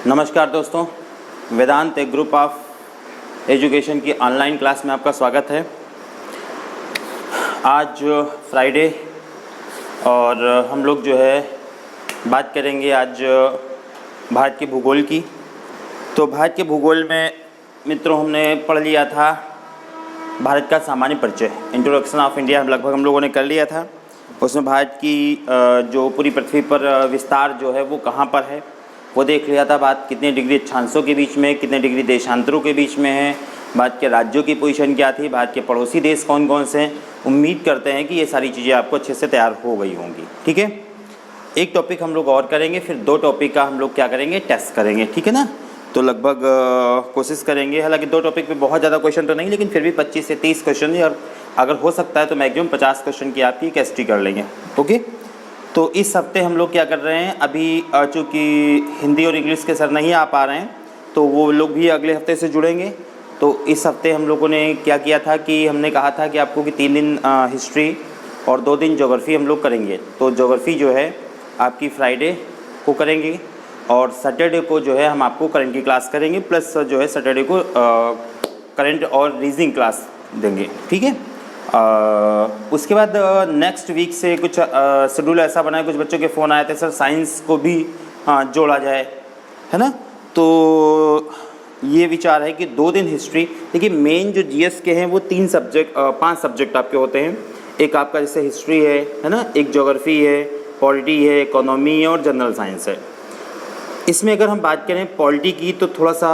नमस्कार दोस्तों, वेदांत एक ग्रुप ऑफ एजुकेशन की ऑनलाइन क्लास में आपका स्वागत है। आज फ्राइडे और हम लोग जो है बात करेंगे आज भारत के भूगोल की। तो भारत के भूगोल में मित्रों हमने पढ़ लिया था भारत का सामान्य परिचय, इंट्रोडक्शन ऑफ इंडिया लगभग हम लोगों ने कर लिया था। उसमें भारत की जो पूरी पृथ्वी पर विस्तार जो है वो कहाँ पर है वो देख लिया था। बात कितने डिग्री अक्षांशों के बीच में, कितने डिग्री देशांतरों के बीच में है, भारत के राज्यों की पोजीशन क्या थी, भारत के पड़ोसी देश कौन कौन से हैं। उम्मीद करते हैं कि ये सारी चीज़ें आपको अच्छे से तैयार हो गई होंगी। ठीक है, एक टॉपिक हम लोग और करेंगे, फिर दो टॉपिक का हम लोग क्या करेंगे, टेस्ट करेंगे। ठीक है ना, तो लगभग कोशिश करेंगे, हालांकि दो टॉपिक पे बहुत ज़्यादा क्वेश्चन तो नहीं, लेकिन फिर भी 25 से 30 क्वेश्चन, और अगर हो सकता है तो मैक्सिमम 50 क्वेश्चन की आपकी कैस्ट्री कर लेंगे। ओके, तो इस हफ्ते हम लोग क्या कर रहे हैं, अभी चूँकि हिंदी और इंग्लिश के सर नहीं आ पा रहे हैं तो वो लोग भी अगले हफ्ते से जुड़ेंगे। तो इस हफ्ते हम लोगों ने क्या किया था कि हमने कहा था कि आपको कि 3 दिन हिस्ट्री और 2 दिन ज्योग्राफी हम लोग करेंगे। तो ज्योग्राफी जो है आपकी फ्राइडे को करेंगे और सैटरडे को जो है हम आपको करंट की क्लास करेंगे, प्लस जो है सैटरडे को करंट और रीजनिंग क्लास देंगे। ठीक है, उसके बाद नेक्स्ट वीक से कुछ शेड्यूल ऐसा बना है, कुछ बच्चों के फ़ोन आए थे सर साइंस को भी जोड़ा जाए, है ना। तो ये विचार है कि 2 दिन हिस्ट्री, देखिए मेन जो जीएस के हैं वो 5 सब्जेक्ट आपके होते हैं। एक आपका जैसे हिस्ट्री है ना, एक ज्योग्राफी है, पॉलिटी है, इकोनॉमी है और जनरल साइंस है। इसमें अगर हम बात करें पॉलिटी की तो थोड़ा सा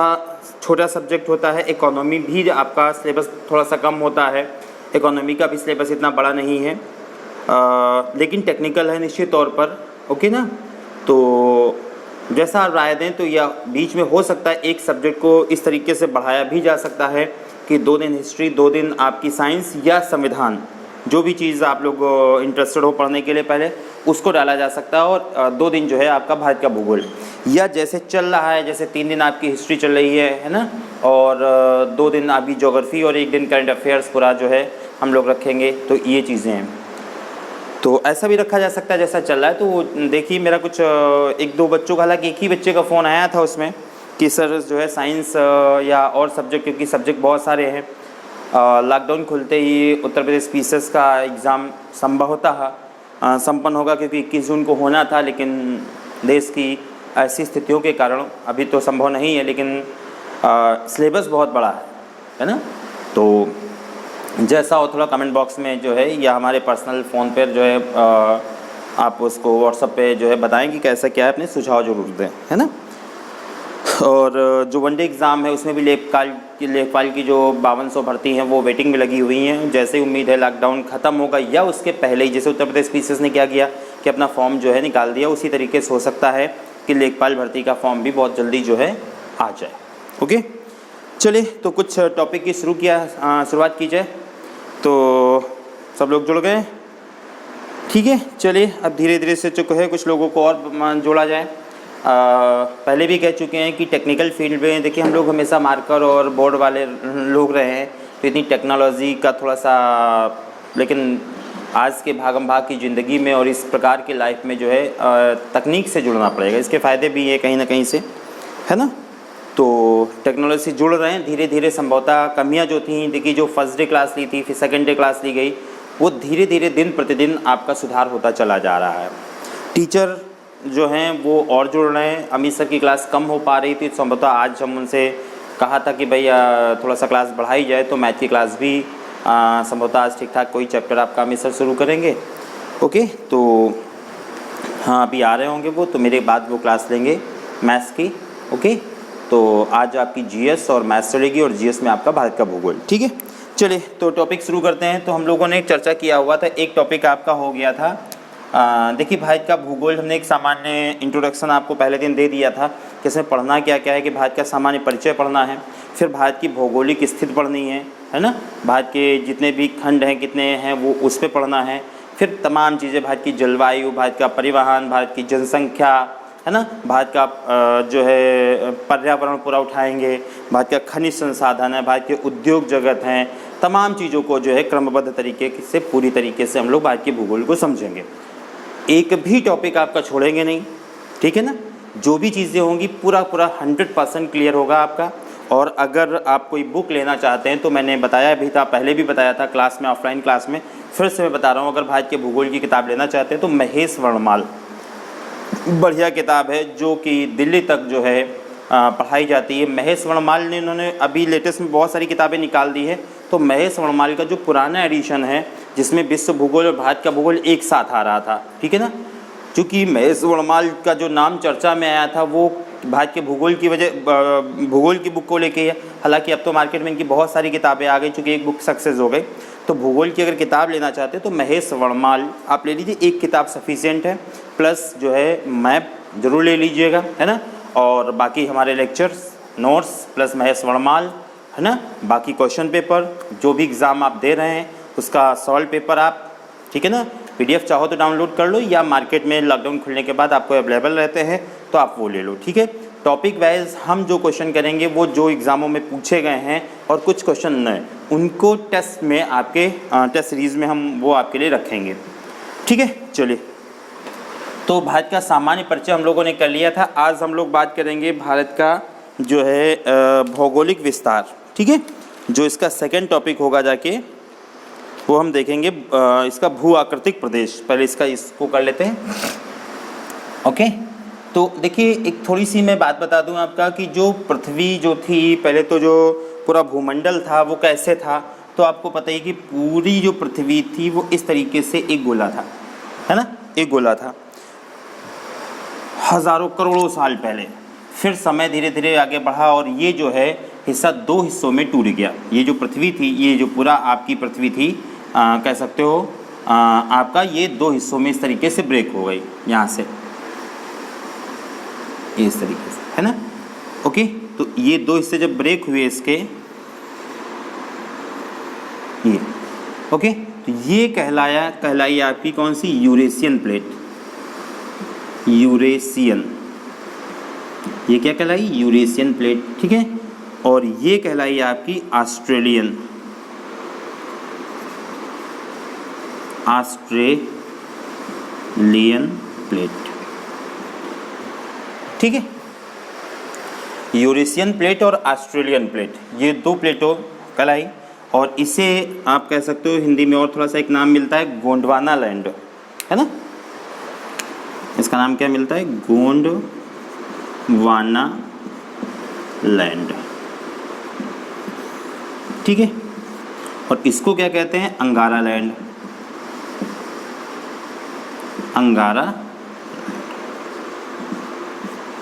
छोटा सब्जेक्ट होता है, इकोनॉमी भी आपका सिलेबस थोड़ा सा कम होता है, इकोनॉमी का भी सिलेबस इतना बड़ा नहीं है, लेकिन टेक्निकल है निश्चित तौर पर। ओके ना, तो जैसा आप राय दें तो या बीच में हो सकता है एक सब्जेक्ट को इस तरीके से बढ़ाया भी जा सकता है कि 2 दिन हिस्ट्री, 2 दिन आपकी साइंस या संविधान, जो भी चीज़ आप लोग इंटरेस्टेड हो पढ़ने के लिए पहले उसको डाला जा सकता है, और 2 दिन जो है आपका भारत का भूगोल, या जैसे चल रहा है जैसे 3 दिन आपकी हिस्ट्री चल रही है ना, और 2 दिन आपकी ज्योग्राफी और 1 दिन करंट अफेयर्स पूरा जो है हम लोग रखेंगे। तो ये चीज़ें हैं, तो ऐसा भी रखा जा सकता है जैसा चल रहा है। तो देखिए मेरा कुछ 1-2 बच्चों का, हालांकि एक ही बच्चे का फ़ोन आया था उसमें कि सर जो है साइंस या और सब्जेक्ट, क्योंकि सब्जेक्ट बहुत सारे हैं, लॉकडाउन खुलते ही उत्तर प्रदेश पीसीएस का एग्ज़ाम संभवतः संपन्न होगा, क्योंकि 21 जून को होना था, लेकिन देश की ऐसी स्थितियों के कारण अभी तो संभव नहीं है, लेकिन सिलेबस बहुत बड़ा है ना। तो जैसा हो थोड़ा कमेंट बॉक्स में जो है या हमारे पर्सनल फ़ोन पर जो है आप उसको व्हाट्सएप पे जो है बताएं कि कैसा क्या है, अपने सुझाव जरूर दें, है ना। और जो वनडे एग्ज़ाम है उसमें भी लेखपाल की जो 5200 भर्ती हैं वो वेटिंग में लगी हुई हैं। जैसे ही उम्मीद है लॉकडाउन ख़त्म होगा या उसके पहले ही, जैसे उत्तर प्रदेश पीसीएस ने क्या किया कि अपना फॉर्म जो है निकाल दिया, उसी तरीके से हो सकता है कि लेखपाल भर्ती का फॉर्म भी बहुत जल्दी जो है आ जाए। ओके, चलिए तो कुछ टॉपिक की शुरुआत की जाए। तो सब लोग जुड़ गए, ठीक है। चलिए अब धीरे धीरे से चुके हैं, कुछ लोगों को और जोड़ा जाए। पहले भी कह चुके हैं कि टेक्निकल फील्ड में देखिए हम लोग हमेशा मार्कर और बोर्ड वाले लोग रहे हैं, तो इतनी टेक्नोलॉजी का थोड़ा सा, लेकिन आज के भागम भाग की ज़िंदगी में और इस प्रकार की लाइफ में जो है तकनीक से जुड़ना पड़ेगा। इसके फ़ायदे भी है कहीं ना कहीं से, है ना। तो टेक्नोलॉजी से जुड़ रहे हैं धीरे धीरे। संभवतः कमियां जो थी, देखिए जो फर्स्ट डे क्लास ली थी, फिर सेकेंड डे क्लास ली गई, वो धीरे धीरे दिन प्रतिदिन आपका सुधार होता चला जा रहा है। टीचर जो हैं वो और जुड़ रहे हैं। अमित सर की क्लास कम हो पा रही थी, संभवतः आज हम उनसे कहा था कि भाई थोड़ा सा क्लास बढ़ाई जाए, तो मैथ की क्लास भी संभवतः आज ठीक ठाक कोई चैप्टर आपका अमित सर शुरू करेंगे। ओके, तो हाँ अभी आ रहे होंगे वो, तो मेरे बाद वो क्लास लेंगे मैथ्स की। ओके, तो आज आपकी जीएस और मैथ्स चलेगी और जीएस में आपका भारत का भूगोल। ठीक है, चलिए तो टॉपिक शुरू करते हैं। तो हम लोगों ने चर्चा किया हुआ था, एक टॉपिक आपका हो गया था, देखिए भारत का भूगोल। हमने एक सामान्य इंट्रोडक्शन आपको पहले दिन दे दिया था कि इसमें पढ़ना क्या क्या है, कि भारत का सामान्य परिचय पढ़ना है, फिर भारत की भौगोलिक स्थिति पढ़नी है ना, भारत के जितने भी खंड हैं कितने हैं वो उस पर पढ़ना है, फिर तमाम चीज़ें, भारत की जलवायु, भारत का परिवहन, भारत की जनसंख्या, है ना, भारत का जो है पर्यावरण पूरा उठाएंगे, भारत का खनिज संसाधन है, भारत के उद्योग जगत हैं, तमाम चीज़ों को जो है क्रमबद्ध तरीके से पूरी तरीके से हम लोग भारत के भूगोल को समझेंगे। एक भी टॉपिक आपका छोड़ेंगे नहीं, ठीक है ना। जो भी चीज़ें होंगी पूरा 100% क्लियर होगा आपका। और अगर आप कोई बुक लेना चाहते हैं तो मैंने बताया भी था, पहले भी बताया था क्लास में, ऑफलाइन क्लास में, फिर से मैं बता रहा हूँ, अगर भारत के भूगोल की किताब लेना चाहते हैं तो महेश वर्णमाल बढ़िया किताब है जो कि दिल्ली तक जो है पढ़ाई जाती है। महेश वर्णमाल ने, इन्होंने अभी लेटेस्ट में बहुत सारी किताबें निकाल दी है, तो महेश वर्णमाल का जो पुराना एडिशन है जिसमें विश्व भूगोल और भारत का भूगोल एक साथ आ रहा था, ठीक है ना, क्योंकि महेश वर्णमाल का जो नाम चर्चा में आया था वो भारत के भूगोल की वजह, भूगोल की बुक को लेके है। हालांकि अब तो मार्केट में इनकी बहुत सारी किताबें आ गई, चूँकि एक बुक सक्सेस हो गई। तो भूगोल की अगर किताब लेना चाहते हैं तो महेश वर्णमाल आप ले लीजिए, एक किताब सफिशिएंट है, प्लस जो है मैप ज़रूर ले लीजिएगा, है ना, और बाकी हमारे लेक्चर्स, नोट्स प्लस महेश वर्णमाल, है ना, बाकी क्वेश्चन पेपर जो भी एग्ज़ाम आप दे रहे हैं उसका सॉल्व पेपर आप, ठीक है ना, PDF चाहो तो डाउनलोड कर लो, या मार्केट में लॉकडाउन खुलने के बाद आपको अवेलेबल रहते हैं तो आप वो ले लो, ठीक है। टॉपिक वाइज हम जो क्वेश्चन करेंगे वो जो एग्ज़ामों में पूछे गए हैं, और कुछ क्वेश्चन नए उनको टेस्ट में आपके टेस्ट सीरीज़ में हम वो आपके लिए रखेंगे, ठीक है। चलिए, तो भारत का सामान्य परिचय हम लोगों ने कर लिया था। आज हम लोग बात करेंगे भारत का जो है भौगोलिक विस्तार, ठीक है, जो इसका सेकेंड टॉपिक होगा जाके वो हम देखेंगे इसका भू आकृतिक प्रदेश। पहले इसको कर लेते हैं, ओके। तो देखिए, एक थोड़ी सी मैं बात बता दूं आपका कि जो पृथ्वी जो थी पहले, तो जो पूरा भूमंडल था वो कैसे था, तो आपको पता ही कि पूरी जो पृथ्वी थी वो इस तरीके से एक गोला था, है ना, एक गोला था हज़ारों करोड़ों साल पहले। फिर समय धीरे धीरे आगे बढ़ा और ये जो है हिस्सा दो हिस्सों में टूट गया। ये जो पृथ्वी थी, ये जो पूरा आपकी पृथ्वी थी, कह सकते हो आपका, ये दो हिस्सों में इस तरीके से ब्रेक हो गई, यहाँ से इस तरीके से, है ना, ओके। तो ये दो हिस्से जब ब्रेक हुए इसके, ये ओके, तो ये कहलाई आपकी कौन सी, यूरेशियन प्लेट, यूरेशियन, ये क्या कहलाई, यूरेशियन प्लेट, ठीक है। और ये कहलाई आपकी ऑस्ट्रेलियन प्लेट, ठीक है। यूरेशियन प्लेट और ऑस्ट्रेलियन प्लेट, ये दो प्लेटों कहलाई, और इसे आप कह सकते हो हिंदी में और थोड़ा सा एक नाम मिलता है, गोंडवाना लैंड, है ना, इसका नाम क्या मिलता है, गोंडवाना लैंड, ठीक है। और इसको क्या कहते हैं, अंगारा लैंड, अंगारा,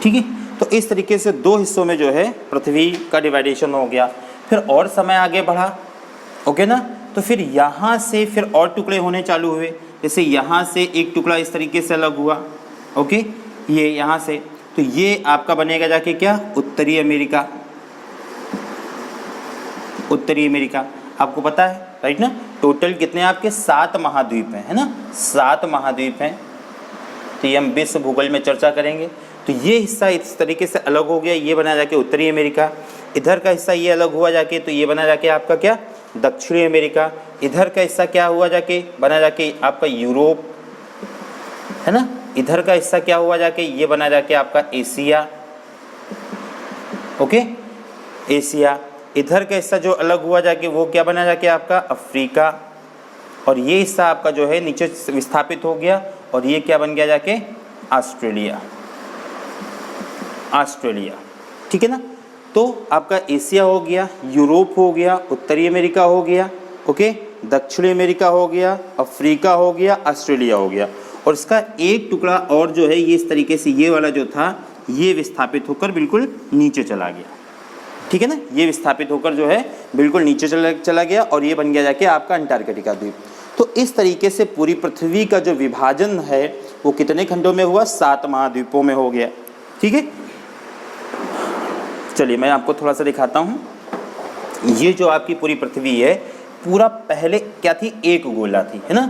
ठीक है। तो इस तरीके से दो हिस्सों में जो है पृथ्वी का डिवाइडेशन हो गया। फिर और समय आगे बढ़ा, ओके ना, तो फिर यहाँ से फिर और टुकड़े होने चालू हुए। जैसे यहाँ से एक टुकड़ा इस तरीके से अलग हुआ, ओके, ये यहाँ से, तो ये आपका बनेगा जाके क्या, उत्तरी अमेरिका, उत्तरी अमेरिका। आपको पता है, राइट ना, टोटल कितने आपके 7 महाद्वीप हैं, है ना, 7 महाद्वीप हैं। तो ये हम विश्व भूगोल में चर्चा करेंगे। तो ये हिस्सा इस तरीके से अलग हो गया, ये बना जाके उत्तरी अमेरिका। इधर का हिस्सा ये अलग हुआ जाके, तो ये बना जाके आपका क्या, दक्षिणी अमेरिका। इधर का हिस्सा क्या हुआ जाके, बना जाके आपका यूरोप, है ना। इधर का हिस्सा क्या हुआ जाके, ये बना जाके आपका एशिया, ओके, एशिया। इधर का हिस्सा जो अलग हुआ जाके वो क्या बना जाके आपका अफ्रीका। और ये हिस्सा आपका जो है नीचे विस्थापित हो गया, और ये क्या बन गया जाके, ऑस्ट्रेलिया, ऑस्ट्रेलिया, ठीक है ना। तो आपका एशिया हो गया, यूरोप हो गया, उत्तरी अमेरिका हो गया, ओके, दक्षिणी अमेरिका हो गया, अफ्रीका हो गया, ऑस्ट्रेलिया हो गया। और इसका एक टुकड़ा और जो है ये इस तरीके से, ये वाला जो था ये विस्थापित होकर बिल्कुल नीचे चला गया, ठीक है ना, ये विस्थापित होकर जो है बिल्कुल नीचे चला गया, और ये बन गया जाके आपका अंटार्कटिका द्वीप। तो इस तरीके से पूरी पृथ्वी का जो विभाजन है वो कितने खंडों में हुआ, 7 महाद्वीपों में हो गया, ठीक है। चलिए मैं आपको थोड़ा सा दिखाता हूँ। ये जो आपकी पूरी पृथ्वी है, पूरा पहले क्या थी, एक गोला थी, है ना।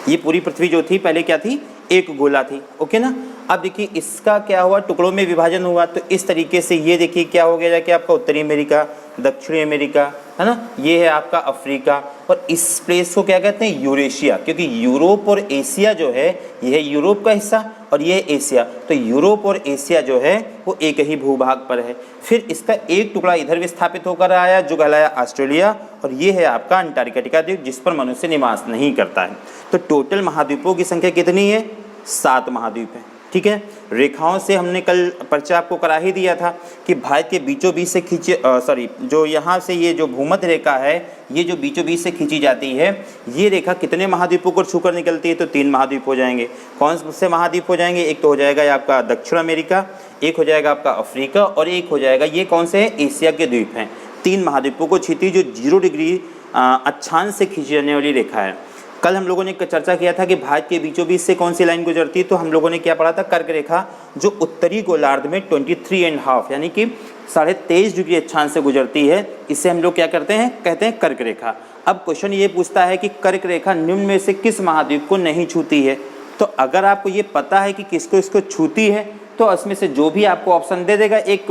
ये पूरी पृथ्वी जो थी पहले क्या थी, एक गोला थी, ओके ना। अब देखिए इसका क्या हुआ, टुकड़ों में विभाजन हुआ। तो इस तरीके से ये देखिए क्या हो गया जाके आपका उत्तरी अमेरिका, दक्षिणी अमेरिका, है ना, ये है आपका अफ्रीका। और इस प्लेस को क्या कहते हैं, यूरेशिया, क्योंकि यूरोप और एशिया जो है ये है यूरोप का हिस्सा, और ये एशिया। तो यूरोप और एशिया जो है वो एक ही भूभाग पर है। फिर इसका एक टुकड़ा इधर विस्थापित होकर आया जो कहलाया ऑस्ट्रेलिया, और ये है आपका अंटार्कटिका द्वीप जिस पर मनुष्य निवास नहीं करता है। तो टोटल महाद्वीपों की संख्या कितनी है? 7 महाद्वीप है। ठीक है, रेखाओं से हमने कल परिचय आपको करा ही दिया था कि भारत के बीचों बीच से खींचे जो यहाँ से ये जो भूमध्य रेखा है ये जो बीचों बीच से खींची जाती है, ये रेखा कितने महाद्वीपों को छूकर निकलती है? तो 3 महाद्वीप हो जाएंगे। कौन से महाद्वीप हो जाएंगे? एक तो हो जाएगा ये आपका दक्षिण अमेरिका, एक हो जाएगा आपका अफ्रीका, और एक हो जाएगा ये कौन से हैं? एशिया के द्वीप हैं। 3 महाद्वीपों को छीती जो 0 डिग्री अक्षांश से खींची जाने वाली रेखा है। कल हम लोगों ने चर्चा किया था कि भारत के बीचों बीच से कौन सी लाइन गुजरती है, तो हम लोगों ने क्या पढ़ा था? कर्क रेखा, जो उत्तरी गोलार्ध में 23.5 यानी कि 23.5 डिग्री अक्षांश से गुजरती है। इसे हम लोग क्या करते हैं? कहते हैं कर्क रेखा। अब क्वेश्चन ये पूछता है कि कर्क रेखा निम्न में से किस महाद्वीप को नहीं छूती है? तो अगर आपको ये पता है कि किसको इसको छूती है तो इसमें से जो भी आपको ऑप्शन दे देगा एक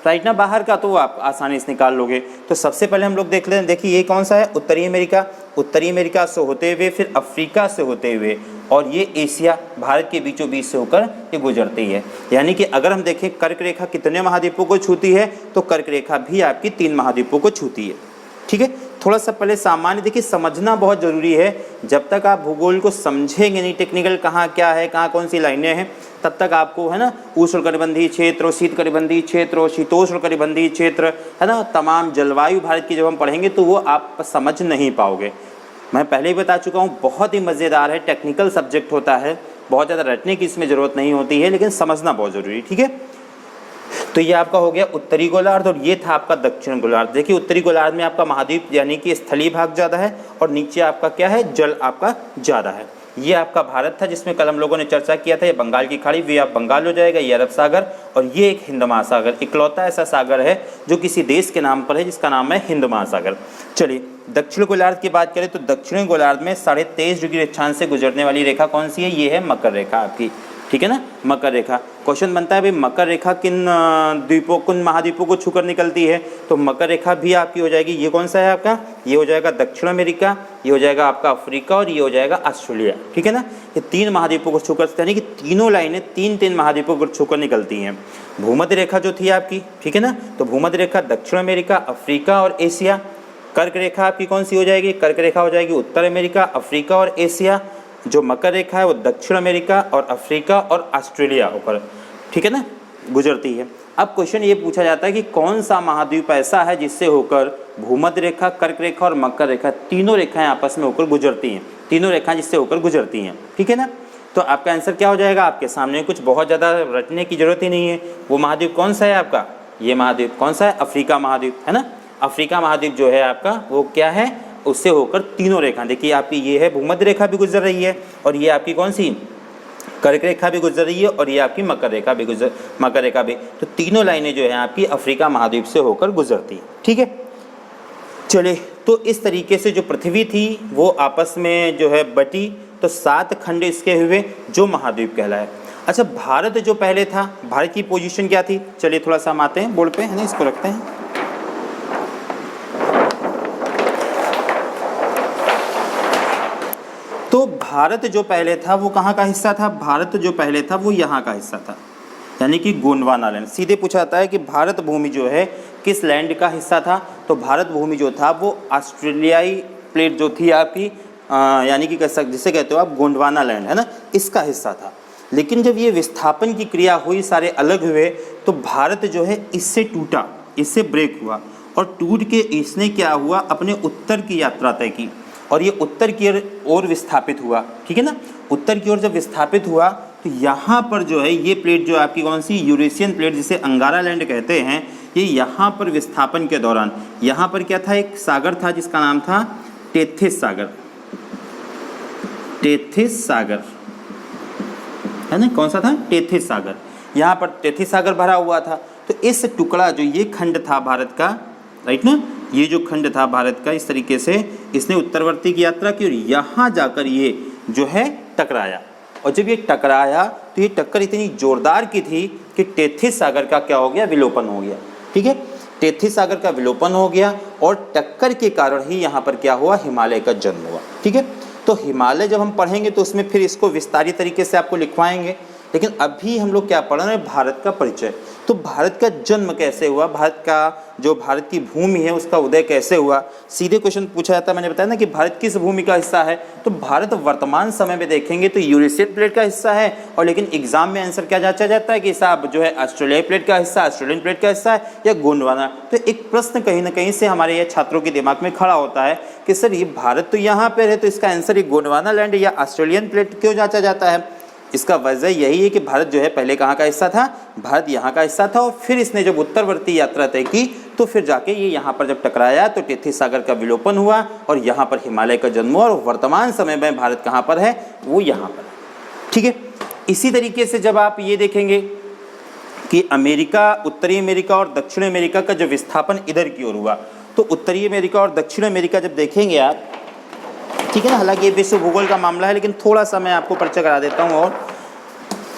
राइट ना बाहर का, तो आप आसानी से निकाल लोगे। तो सबसे पहले हम लोग देख लें, देखिए ये कौन सा है? उत्तरी अमेरिका। उत्तरी अमेरिका से होते हुए फिर अफ्रीका से होते हुए और ये एशिया, भारत के बीचों बीच से होकर ये गुजरती है। यानी कि अगर हम देखें कर्क रेखा कितने महाद्वीपों को छूती है, तो कर्क रेखा भी आपकी 3 महाद्वीपों को छूती है। ठीक है, थोड़ा सा पहले सामान्य देखिए, समझना बहुत ज़रूरी है। जब तक आप भूगोल को समझेंगे नहीं, टेक्निकल कहाँ क्या है, कहाँ कौन सी लाइनें हैं, तब तक आपको है ना उष्णकटिबंधीय क्षेत्र, शीतकटिबंधीय क्षेत्र, शीतोष्णकटिबंधीय क्षेत्र, है ना, तमाम जलवायु भारत की जब हम पढ़ेंगे तो वो आप समझ नहीं पाओगे। मैं पहले ही बता चुका हूँ, बहुत ही मज़ेदार है, टेक्निकल सब्जेक्ट होता है, बहुत ज़्यादा रटने की इसमें ज़रूरत नहीं होती है, लेकिन समझना बहुत ज़रूरी है। ठीक है, तो ये आपका हो गया उत्तरी गोलार्ध और ये था आपका दक्षिण गोलार्ध। देखिए उत्तरी गोलार्ध में आपका महाद्वीप यानी कि स्थलीय भाग ज़्यादा है और नीचे आपका क्या है? जल आपका ज़्यादा है। ये आपका भारत था जिसमें कल हम लोगों ने चर्चा किया था। ये बंगाल की खाड़ी, वे आप बंगाल हो जाएगा, ये अरब सागर, और ये एक हिंद महासागर, इकलौता ऐसा सागर है जो किसी देश के नाम पर है जिसका नाम है हिंद महासागर। चलिए दक्षिण गोलार्ध की बात करें तो दक्षिण गोलार्ध में 23.5 डिग्री अक्षांश से गुजरने वाली रेखा कौन सी है? ये है मकर रेखा आपकी। ठीक है ना, मकर रेखा। क्वेश्चन बनता है भाई मकर रेखा किन द्वीपों, किन महाद्वीपों को छूकर निकलती है? तो मकर रेखा भी आपकी हो जाएगी, ये कौन सा है आपका? ये हो जाएगा दक्षिण अमेरिका, ये हो जाएगा आपका अफ्रीका और ये हो जाएगा ऑस्ट्रेलिया। ठीक है ना, ये 3 महाद्वीपों को छूकर, यानी कि तीनों लाइनें 3 महाद्वीपों को छूकर निकलती हैं। भूमध्य रेखा जो थी आपकी, ठीक है ना, तो भूमध्य रेखा दक्षिण अमेरिका, अफ्रीका और एशिया। कर्क रेखा आपकी कौन सी हो जाएगी? कर्क रेखा हो जाएगी उत्तर अमेरिका, अफ्रीका और एशिया। जो मकर रेखा है वो दक्षिण अमेरिका और अफ्रीका और ऑस्ट्रेलिया होकर, ठीक है ना, गुजरती है। अब क्वेश्चन ये पूछा जाता है कि कौन सा महाद्वीप ऐसा है जिससे होकर भूमध्य रेखा, कर्क रेखा और मकर रेखा, तीनों रेखाएं आपस में होकर गुजरती हैं, तीनों रेखाएं जिससे होकर गुजरती हैं। ठीक है ना, तो आपका आंसर क्या हो जाएगा? आपके सामने कुछ बहुत ज़्यादा रटने की जरूरत ही नहीं है। वो महाद्वीप कौन सा है आपका? ये महाद्वीप कौन सा है? अफ्रीका महाद्वीप, है ना। अफ्रीका महाद्वीप जो है आपका वो क्या है? उससे होकर तीनों रेखा, देखिए आपकी ये है भूमध्य रेखा भी गुजर रही है और ये आपकी कौन सी? कर्क रेखा भी गुजर रही है और ये आपकी मकर रेखा भी। तो तीनों लाइनें जो है आपकी अफ्रीका महाद्वीप से होकर गुजरती है। ठीक है, चलिए तो इस तरीके से जो पृथ्वी थी वो आपस में जो है बटी, तो 7 खंड इसके हुए जो महाद्वीप कहलाए। अच्छा, भारत जो पहले था, भारत की पोजीशन क्या थी? चलिए थोड़ा सा हम आते हैं बोर्ड पे, है ना, इसको रखते हैं। तो भारत जो पहले था वो कहाँ का हिस्सा था? भारत जो पहले था वो यहाँ का हिस्सा था, यानी कि गोंडवाना लैंड। सीधे पूछा जाता है कि भारत भूमि जो है किस लैंड का हिस्सा था? तो भारत भूमि जो था वो ऑस्ट्रेलियाई प्लेट जो थी आपकी, यानी कि जिसे कहते हो आप गोंडवाना लैंड, है ना, इसका हिस्सा था। लेकिन जब ये विस्थापन की क्रिया हुई, सारे अलग हुए, तो भारत जो है इससे टूटा, इससे ब्रेक हुआ और टूट के इसने क्या हुआ? अपने उत्तर की यात्रा तय की और ये उत्तर की ओर विस्थापित हुआ। ठीक है ना, उत्तर की ओर जब विस्थापित हुआ तो यहाँ पर जो है ये प्लेट जो आपकी कौन सी? यूरेशियन प्लेट, जिसे अंगारा लैंड कहते हैं, ये यहाँ पर विस्थापन के दौरान यहाँ पर क्या था? एक सागर था जिसका नाम था टेथिस सागर। टेथिस सागर, है ना, कौन सा था? टेथिस सागर। यहाँ पर टेथिस सागर भरा हुआ था। तो इस टुकड़ा जो ये खंड था भारत का, राइट ना, ये जो खंड था भारत का, इस तरीके से इसने उत्तरवर्ती की यात्रा की और यहाँ जाकर ये जो है टकराया। और जब ये टकराया तो ये टक्कर इतनी जोरदार की थी कि टेथिस सागर का क्या हो गया? विलोपन हो गया। ठीक है, टेथिस सागर का विलोपन हो गया और टक्कर के कारण ही यहाँ पर क्या हुआ? हिमालय का जन्म हुआ। ठीक है, तो हिमालय जब हम पढ़ेंगे तो उसमें फिर इसको विस्तारित तरीके से आपको लिखवाएंगे लेकिन अभी हम लोग क्या पढ़ रहे हैं, भारत का परिचय। तो भारत का जन्म कैसे हुआ, भारत का जो भारत की भूमि है उसका उदय कैसे हुआ, सीधे क्वेश्चन पूछा जाता है। मैंने बताया ना कि भारत किस भूमि का हिस्सा है, तो भारत वर्तमान समय में देखेंगे तो यूरेशियन प्लेट का हिस्सा है, और लेकिन एग्जाम में आंसर क्या जांचा जाता है कि साहब जो है ऑस्ट्रेलियाई प्लेट का हिस्सा, ऑस्ट्रेलियन प्लेट का हिस्सा है या गोंडवाना। तो एक प्रश्न कहीं ना कहीं से हमारे ये छात्रों के दिमाग में खड़ा होता है कि सर ये भारत तो यहाँ पर है, तो इसका आंसर ये गोंडवाना लैंड या ऑस्ट्रेलियन प्लेट क्यों जांचा जाता है। इसका वजह यही है कि भारत जो है पहले कहाँ का हिस्सा था, भारत यहाँ का हिस्सा था, और फिर इसने जब उत्तरवर्ती यात्रा तय की तो फिर जाके ये यहाँ पर जब टकराया तो टेथी सागर का विलोपन हुआ और यहाँ पर हिमालय का जन्म हुआ, और वर्तमान समय में भारत कहाँ पर है, वो यहाँ पर है। ठीक है, इसी तरीके से जब आप ये देखेंगे कि अमेरिका, उत्तरी अमेरिका और दक्षिण अमेरिका का जब विस्थापन इधर की ओर हुआ, तो उत्तरी अमेरिका और दक्षिण अमेरिका जब देखेंगे आप, ठीक है ना, हालांकि ये विश्व भूगोल का मामला है लेकिन थोड़ा सा मैं आपको परिचय करा देता हूँ। और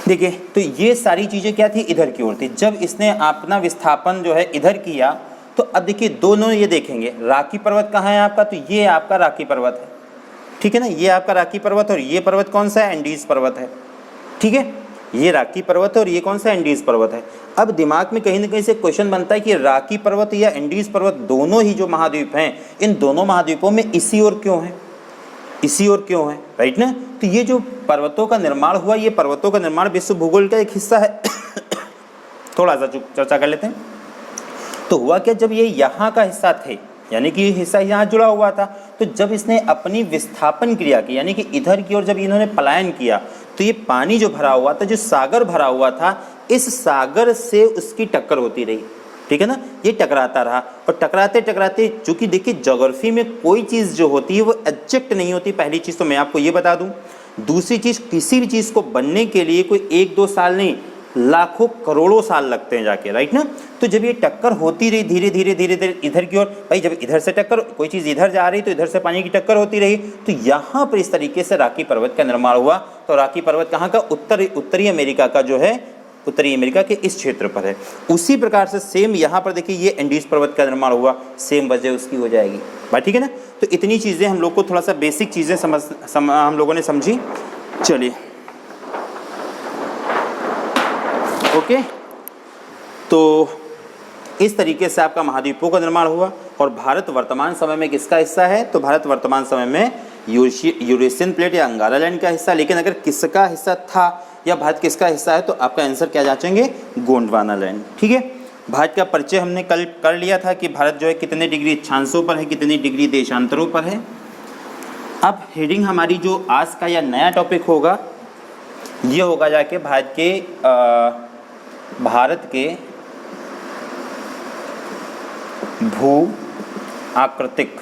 देखिए, तो ये सारी चीज़ें क्या थी, इधर की ओर थी। जब इसने अपना विस्थापन जो है इधर किया, तो अब देखिए दोनों ये देखेंगे, राकी पर्वत कहाँ है आपका, तो ये आपका राकी पर्वत है, ठीक है ना, ये आपका राकी पर्वत, और ये पर्वत कौन सा है, एंडीज पर्वत है। ठीक है, ये राकी पर्वत है और ये कौन सा, एंडीज पर्वत है। अब दिमाग में कहीं ना कहीं से क्वेश्चन बनता है कि राकी पर्वत या एंडीज पर्वत दोनों ही जो महाद्वीप हैं, इन दोनों महाद्वीपों में इसी ओर क्यों है, इसी ओर क्यों है, राइट ना। तो ये जो पर्वतों का निर्माण हुआ, ये पर्वतों का निर्माण विश्व भूगोल का एक हिस्सा है। थोड़ा सा चर्चा कर लेते हैं। तो हुआ क्या, जब ये यहाँ का हिस्सा थे, यानी कि ये हिस्सा यहाँ जुड़ा हुआ था, तो जब इसने अपनी विस्थापन क्रिया की, यानी कि इधर की ओर जब इन्होंने पलायन किया, तो ये पानी जो भरा हुआ था, जो सागर भरा हुआ था, इस सागर से उसकी टक्कर होती रही, ठीक है ना, ये टकराता रहा, और टकराते टकराते, चूंकि देखिए ज्योग्राफी में कोई चीज़ जो होती है वो एग्जैक्ट नहीं होती। पहली चीज़ तो मैं आपको ये बता दूं। दूसरी चीज़, किसी भी चीज़ को बनने के लिए कोई 1-2 साल नहीं, लाखों करोड़ों साल लगते हैं जाके, राइट ना। तो जब ये टक्कर होती रही धीरे धीरे धीरे धीरे इधर की ओर, भाई जब इधर से टक्कर, कोई चीज़ इधर जा रही तो इधर से पानी की टक्कर होती रही, तो यहाँ पर इस तरीके से राकी पर्वत का निर्माण हुआ। तो राकी पर्वत कहाँ का, उत्तरी अमेरिका का जो है, उत्तरी अमेरिका के इस क्षेत्र पर है। उसी प्रकार से सेम यहाँ पर देखिए ये एंडीज पर्वत का निर्माण हुआ, सेम वजह उसकी हो जाएगी भाई, ठीक है ना। तो इतनी चीज़ें हम लोग को थोड़ा सा बेसिक चीज़ें हम लोगों ने समझी। चलिए ओके, तो इस तरीके से आपका महाद्वीपों का निर्माण हुआ। और भारत वर्तमान समय में किसका हिस्सा है, तो भारत वर्तमान समय में यूरेशियन प्लेट या अंगारा लैंड का हिस्सा। लेकिन अगर किसका हिस्सा था या भारत किसका हिस्सा है, तो आपका आंसर क्या जांचेंगे, गोंडवाना लैंड। ठीक है, भारत का परिचय हमने कल कर लिया था कि भारत जो है कितने डिग्री अक्षांशों पर है, कितनी डिग्री देशांतरों पर है। अब हेडिंग हमारी जो आज का या नया टॉपिक होगा, ये होगा जाके भारत के भू आकृतिक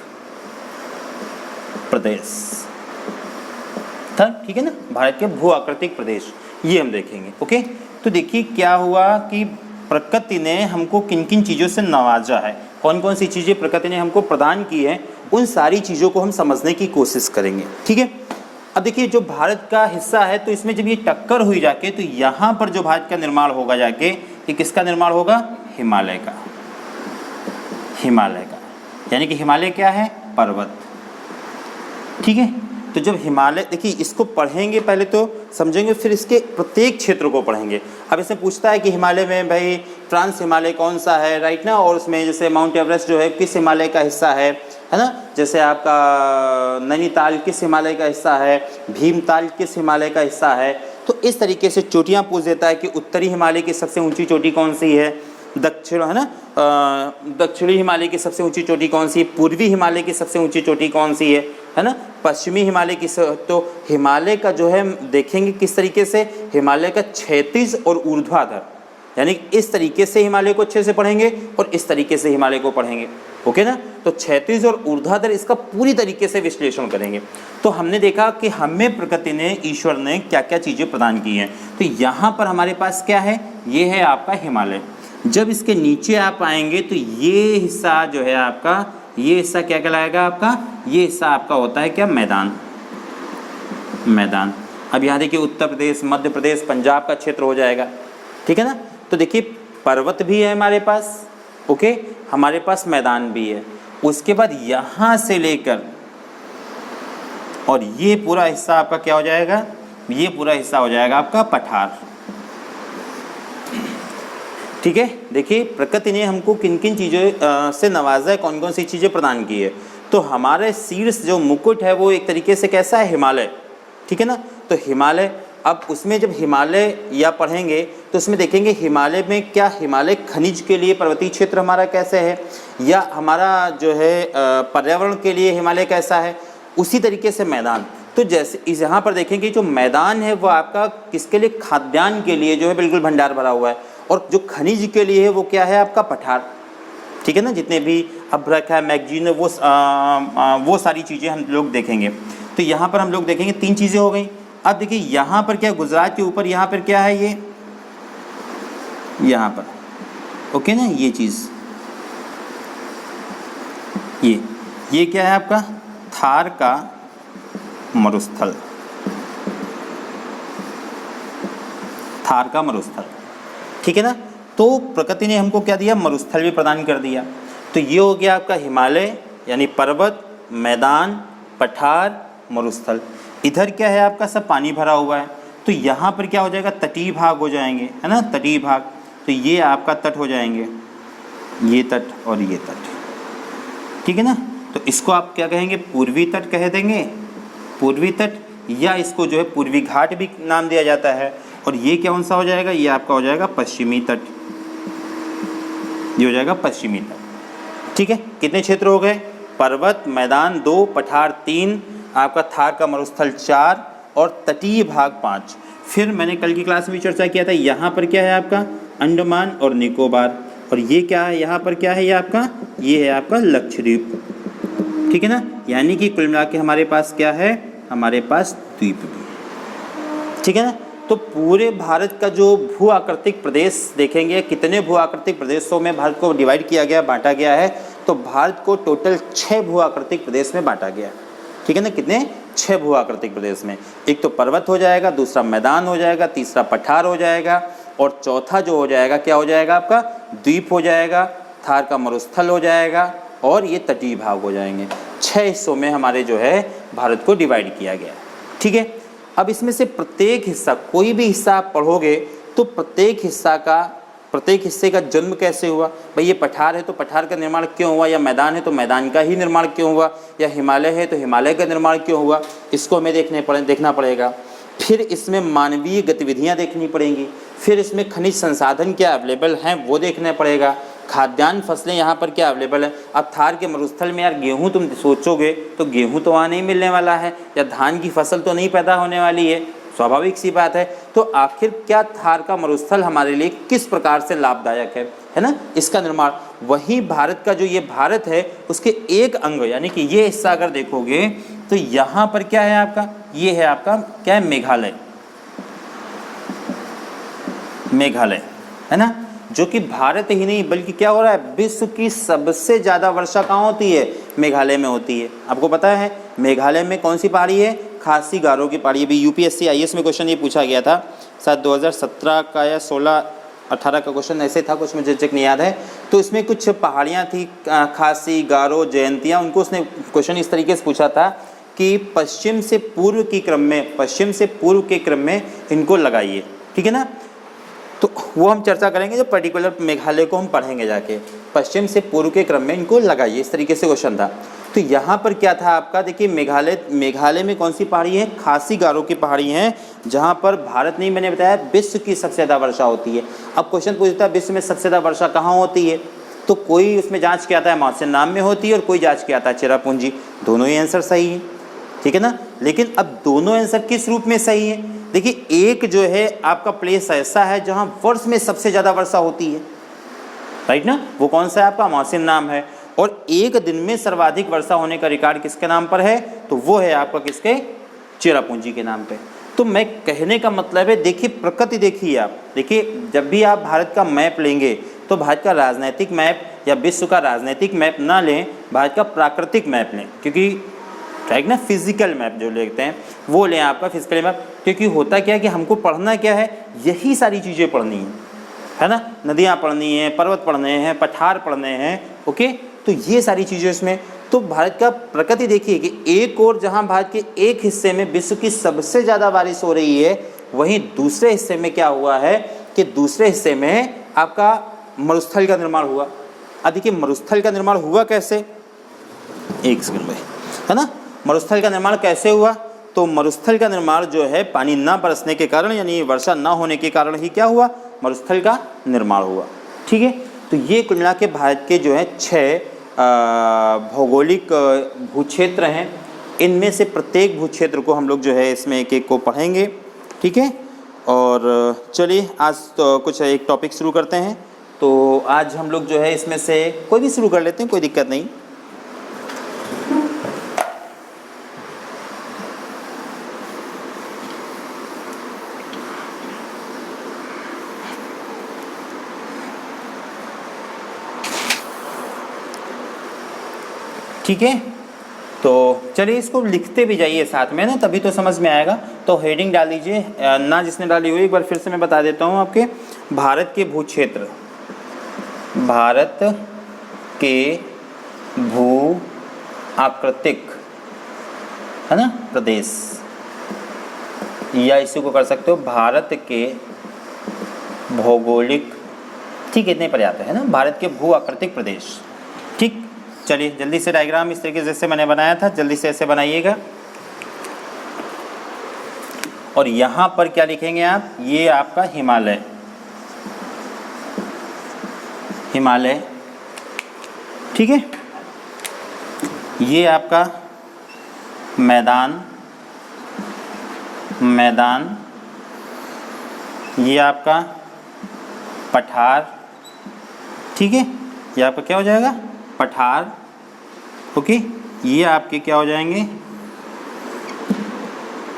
प्रदेश था, ठीक है ना, भारत के भू आकृतिक प्रदेश, ये हम देखेंगे। ओके, तो देखिए क्या हुआ कि प्रकृति ने हमको किन किन चीज़ों से नवाजा है, कौन कौन सी चीज़ें प्रकृति ने हमको प्रदान की है, उन सारी चीज़ों को हम समझने की कोशिश करेंगे। ठीक है, अब देखिए जो भारत का हिस्सा है, तो इसमें जब ये टक्कर हुई जाके, तो यहाँ पर जो भारत का निर्माण होगा जाके, ये किसका निर्माण होगा, हिमालय का, हिमालय का, यानी कि हिमालय क्या है, पर्वत। ठीक है, तो जब हिमालय, देखिए इसको पढ़ेंगे पहले तो समझेंगे, फिर इसके प्रत्येक क्षेत्र को पढ़ेंगे। अब इसमें पूछता है कि हिमालय में भाई ट्रांस हिमालय कौन सा है, राइट ना, और उसमें जैसे माउंट एवरेस्ट जो है किस हिमालय का हिस्सा है ना, जैसे आपका नैनीताल किस हिमालय का हिस्सा है, भीमताल किस हिमालय का हिस्सा है। तो इस तरीके से चोटियाँ पूछ देता है कि उत्तरी हिमालय की सबसे ऊँची चोटी कौन सी है, दक्षिण है ना, दक्षिणी हिमालय की सबसे ऊंची चोटी कौन सी है, पूर्वी हिमालय की सबसे ऊंची चोटी कौन सी है ना, पश्चिमी हिमालय की। तो हिमालय का जो है देखेंगे किस तरीके से, हिमालय का क्षैतिज और ऊर्ध्वाधर, यानी इस तरीके से हिमालय को अच्छे से पढ़ेंगे और इस तरीके से हिमालय को पढ़ेंगे। ओके ना, तो क्षैतिज और ऊर्ध्वाधर इसका पूरी तरीके से विश्लेषण करेंगे। तो हमने देखा कि हमें प्रकृति ने, ईश्वर ने क्या क्या चीज़ें प्रदान की हैं। तो यहाँ पर हमारे पास क्या है, ये है आपका हिमालय। जब इसके नीचे आप आएंगे तो ये हिस्सा जो है आपका, ये हिस्सा क्या कहलाएगा आपका, ये हिस्सा आपका होता है क्या, मैदान, मैदान। अब यहाँ देखिए उत्तर प्रदेश, मध्य प्रदेश, पंजाब का क्षेत्र हो जाएगा, ठीक है ना। तो देखिए पर्वत भी है हमारे पास, ओके, हमारे पास मैदान भी है। उसके बाद यहाँ से लेकर और ये पूरा हिस्सा आपका क्या हो जाएगा, ये पूरा हिस्सा हो जाएगा आपका पठार, ठीक है, देखिए प्रकृति ने हमको किन किन चीज़ों से नवाजा है, कौन कौन सी चीज़ें प्रदान की है। तो हमारे शीर्ष जो मुकुट है वो एक तरीके से कैसा है, हिमालय, ठीक है ना। तो हिमालय, अब उसमें जब हिमालय या पढ़ेंगे तो उसमें देखेंगे हिमालय में क्या, हिमालय खनिज के लिए पर्वतीय क्षेत्र हमारा कैसे है, या हमारा जो है पर्यावरण के लिए हिमालय कैसा है। उसी तरीके से मैदान, तो जैसे इस यहाँ पर देखेंगे जो मैदान है वो आपका किसके लिए, खाद्यान्न के लिए जो है बिल्कुल भंडार भरा हुआ है, और जो खनिज के लिए है वो क्या है आपका पठार, ठीक है ना। जितने भी अभ्रक है, मैगजीन है, वो सारी चीज़ें हम लोग देखेंगे। तो यहाँ पर हम लोग देखेंगे 3 चीज़ें हो गई। अब देखिए यहाँ पर क्या, गुजरात के ऊपर यहाँ पर क्या है, ये यहाँ पर, ओके ना, ये चीज़, ये क्या है आपका, थार का मरुस्थल, थार का मरुस्थल, ठीक है ना। तो प्रकृति ने हमको क्या दिया, मरुस्थल भी प्रदान कर दिया। तो ये हो गया आपका हिमालय यानी पर्वत, मैदान, पठार, मरुस्थल। इधर क्या है आपका, सब पानी भरा हुआ है। तो यहाँ पर क्या हो जाएगा, तटीय भाग हो जाएंगे, है ना, तटीय भाग। तो ये आपका तट हो जाएंगे, ये तट और ये तट, ठीक है ना। तो इसको आप क्या कहेंगे, पूर्वी तट कह देंगे, पूर्वी तट, या इसको जो है पूर्वी घाट भी नाम दिया जाता है। और ये कौन सा हो जाएगा, ये आपका हो जाएगा पश्चिमी तट, ये हो जाएगा पश्चिमी तट, ठीक है। कितने क्षेत्र हो गए, पर्वत, मैदान 2, पठार 3, आपका थार का मरुस्थल 4 और तटीय भाग 5। फिर मैंने कल की क्लास में चर्चा किया था, यहाँ पर क्या है आपका, अंडमान और निकोबार, और ये क्या है, यहाँ पर क्या है, ये आपका, ये है आपका लक्षद्वीप, ठीक है ना। यानी कि कुल मिला के हमारे पास क्या है, हमारे पास द्वीप भी, ठीक है ना। तो पूरे भारत का जो भू आकृतिक प्रदेश देखेंगे, कितने भू आकृतिक प्रदेशों में भारत को डिवाइड किया गया, बांटा गया है। तो भारत को टोटल 6 भू आकृतिक प्रदेश में बांटा गया, ठीक है ना। कितने, 6 भू आकृतिक प्रदेश में। एक तो पर्वत हो जाएगा, दूसरा मैदान हो जाएगा, तीसरा पठार हो जाएगा, और चौथा जो हो जाएगा क्या हो जाएगा आपका, द्वीप हो जाएगा, थार का मरुस्थल हो जाएगा, और ये तटीय भाग हो जाएंगे। 6 हिस्सों में हमारे जो है भारत को डिवाइड किया गया, ठीक है। अब इसमें से प्रत्येक हिस्सा, कोई भी हिस्सा आप पढ़ोगे तो प्रत्येक हिस्से का जन्म कैसे हुआ, भाई ये पठार है तो पठार का निर्माण क्यों हुआ, या मैदान है तो मैदान का ही निर्माण क्यों हुआ, या हिमालय है तो हिमालय का निर्माण क्यों हुआ, इसको हमें देखना पड़ेगा। फिर इसमें मानवीय गतिविधियां देखनी पड़ेंगी, फिर इसमें खनिज संसाधन क्या अवेलेबल हैं वो देखना पड़ेगा, खाद्यान्न फसलें यहाँ पर क्या अवेलेबल है। अब थार के मरुस्थल में यार गेहूँ तुम सोचोगे तो गेहूँ तो वहाँ नहीं मिलने वाला है, या धान की फसल तो नहीं पैदा होने वाली है, स्वाभाविक सी बात है। तो आखिर क्या थार का मरुस्थल हमारे लिए किस प्रकार से लाभदायक है ना, इसका निर्माण। वही भारत का जो ये भारत है उसके एक अंग यानी कि ये हिस्सा अगर देखोगे तो यहाँ पर क्या है आपका, ये है आपका क्या है, मेघालय है ना, जो कि भारत ही नहीं बल्कि क्या हो रहा है, विश्व की सबसे ज़्यादा वर्षा कहाँ होती है, मेघालय में होती है। आपको पता है मेघालय में कौन सी पहाड़ी है, खासी गारो की पहाड़ी। अभी यूपीएससी आईएएस में क्वेश्चन ये पूछा गया था, शायद 2017 का या 16-18 का क्वेश्चन ऐसे था, कुछ मुझे चेक नहीं याद है। तो इसमें कुछ पहाड़ियाँ थी, खासी, गारो, जयंतिया, उनको उसने क्वेश्चन इस तरीके से पूछा था कि पश्चिम से पूर्व के क्रम में इनको लगाइए, ठीक है ना। तो वो हम चर्चा करेंगे जब पर्टिकुलर मेघालय को हम पढ़ेंगे जाके, पश्चिम से पूर्व के क्रम में इनको लगाइए, इस तरीके से क्वेश्चन था। तो यहाँ पर क्या था आपका, देखिए मेघालय में कौन सी पहाड़ी है, खासी गारो की पहाड़ी है, जहाँ पर भारत नहीं, मैंने बताया विश्व की सबसे ज़्यादा वर्षा होती है। अब क्वेश्चन पूछता है विश्व में सबसे ज़्यादा वर्षा कहाँ होती है, तो कोई उसमें जाँच किया था मौसम नाम में होती है और कोई जाँच किया था चेरापूंजी, दोनों ही आंसर सही है, ठीक है ना। लेकिन अब दोनों आंसर किस रूप में सही है, देखिए एक जो है आपका प्लेस ऐसा है जहां वर्ष में सबसे ज़्यादा वर्षा होती है, राइट ना, वो कौन सा है आपका, मौसम नाम है। और एक दिन में सर्वाधिक वर्षा होने का रिकॉर्ड किसके नाम पर है, तो वो है आपका किसके, चेरापूंजी के नाम पे। तो मैं कहने का मतलब है, देखिए प्रकृति देखिए आप, देखिए जब भी आप भारत का मैप लेंगे तो भारत का राजनीतिक मैप या विश्व का राजनीतिक मैप ना लें, भारत का प्राकृतिक मैप लें, क्योंकि राइट ना, फिजिकल मैप जो लेते हैं वो लें आपका फिजिकल मैप। क्योंकि होता क्या है कि हमको पढ़ना क्या है, यही सारी चीज़ें पढ़नी है ना, नदियाँ पढ़नी है, पर्वत पढ़ने हैं, पठार पढ़ने हैं, ओके। तो ये सारी चीज़ें इसमें, तो भारत का प्रकृति देखिए कि एक और जहाँ भारत के एक हिस्से में विश्व की सबसे ज़्यादा बारिश हो रही है, वहीं दूसरे हिस्से में क्या हुआ है कि दूसरे हिस्से में आपका मरुस्थल का निर्माण हुआ। अब देखिए मरुस्थल का निर्माण हुआ कैसे, एक सेकंड में, है ना। मरुस्थल का निर्माण कैसे हुआ, तो मरुस्थल का निर्माण जो है पानी ना बरसने के कारण यानी वर्षा ना होने के कारण ही क्या हुआ, मरुस्थल का निर्माण हुआ। ठीक है, तो ये कुल मिला के भारत के जो है 6 भौगोलिक भूक्षेत्र हैं। इनमें से प्रत्येक भूक्षेत्र को हम लोग जो है इसमें एक एक को पढ़ेंगे। ठीक है, और चलिए आज तो कुछ एक टॉपिक शुरू करते हैं। तो आज हम लोग जो है इसमें से कोई भी शुरू कर लेते हैं, कोई दिक्कत नहीं। ठीक है, तो चलिए इसको लिखते भी जाइए साथ में ना, तभी तो समझ में आएगा। तो हेडिंग डाल दीजिए ना, जिसने डाली हुई एक बार फिर से मैं बता देता हूँ आपके, भारत के भूक्षेत्र, भारत के भू आकृतिक, है ना, प्रदेश, या इसी को कर सकते हो भारत के भौगोलिक, ठीक है, इतने पर्याप्त है ना, भारत के भू आकृतिक प्रदेश। ठीक, चलिए जल्दी से डायग्राम इस तरीके से जैसे मैंने बनाया था जल्दी से ऐसे बनाइएगा। और यहाँ पर क्या लिखेंगे आप, ये आपका हिमालय, हिमालय, ठीक है। ये आपका मैदान, मैदान, ये आपका पठार, ठीक है, ये आपका क्या हो जाएगा, पठार। ओके, ये आपके क्या हो जाएंगे,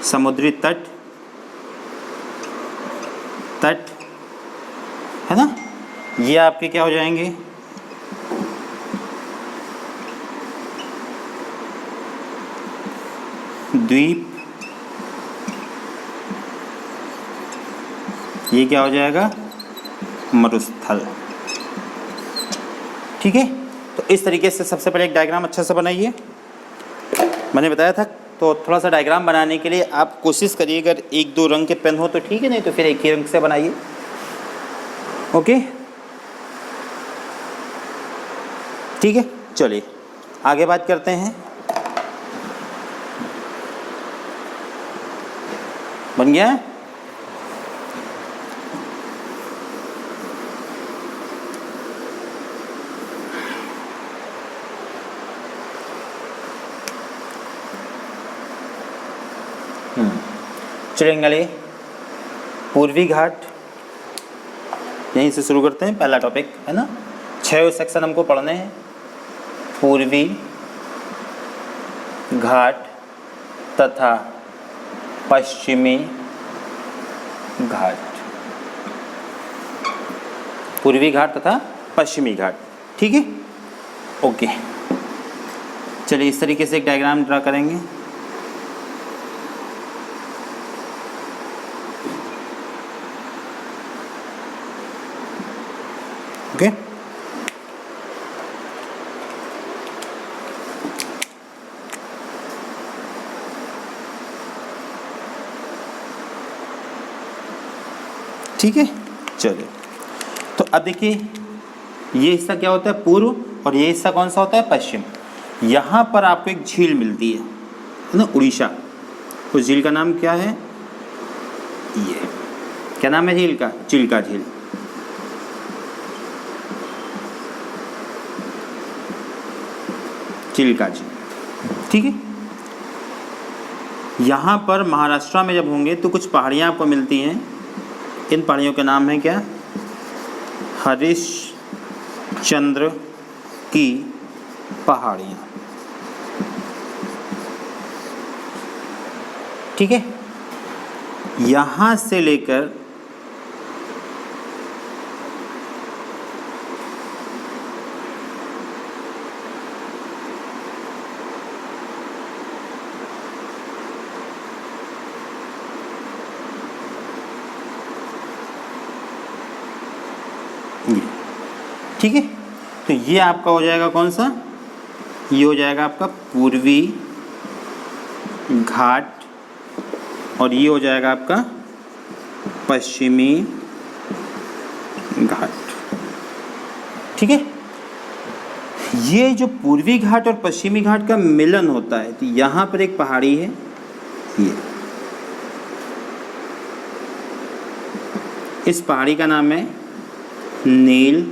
समुद्री तट, तट, है ना। ये आपके क्या हो जाएंगे, द्वीप, ये क्या हो जाएगा, मरुस्थल। ठीक है, तो इस तरीके से सबसे पहले एक डायग्राम अच्छा से बनाइए। मैंने बताया था तो थोड़ा सा डायग्राम बनाने के लिए आप कोशिश करिए, अगर 1-2 रंग के पेन हो तो ठीक है, नहीं तो फिर एक ही रंग से बनाइए। ओके, ठीक है, चलिए आगे बात करते हैं। बन गया, चलेंगे। पूर्वी घाट, यहीं से शुरू करते हैं, पहला टॉपिक है ना, 6 सेक्शन हमको पढ़ने हैं। पूर्वी घाट तथा पश्चिमी घाट, पूर्वी घाट तथा पश्चिमी घाट, ठीक है। ओके, चलिए इस तरीके से एक डायग्राम ड्रा करेंगे। ओके, ठीक है, चलिए। तो अब देखिए ये हिस्सा क्या होता है, पूर्व, और ये हिस्सा कौन सा होता है, पश्चिम। यहाँ पर आपको एक झील मिलती है ना, उड़ीसा। उस झील का नाम क्या है, ये क्या नाम है झील का, चिल्का झील। चिल्का झील, ठीक है। यहाँ पर महाराष्ट्र में जब होंगे तो कुछ पहाड़ियाँ आपको मिलती हैं। इन पहाड़ियों के नाम है क्या, हरिश्चंद्र की पहाड़ियाँ, ठीक है। यहाँ से लेकर ठीक है, तो ये आपका हो जाएगा कौन सा, ये हो जाएगा आपका पूर्वी घाट, और ये हो जाएगा आपका पश्चिमी घाट। ठीक है। ये जो पूर्वी घाट और पश्चिमी घाट का मिलन होता है, तो यहाँ पर एक पहाड़ी है, ये इस पहाड़ी का नाम है नीलगिरी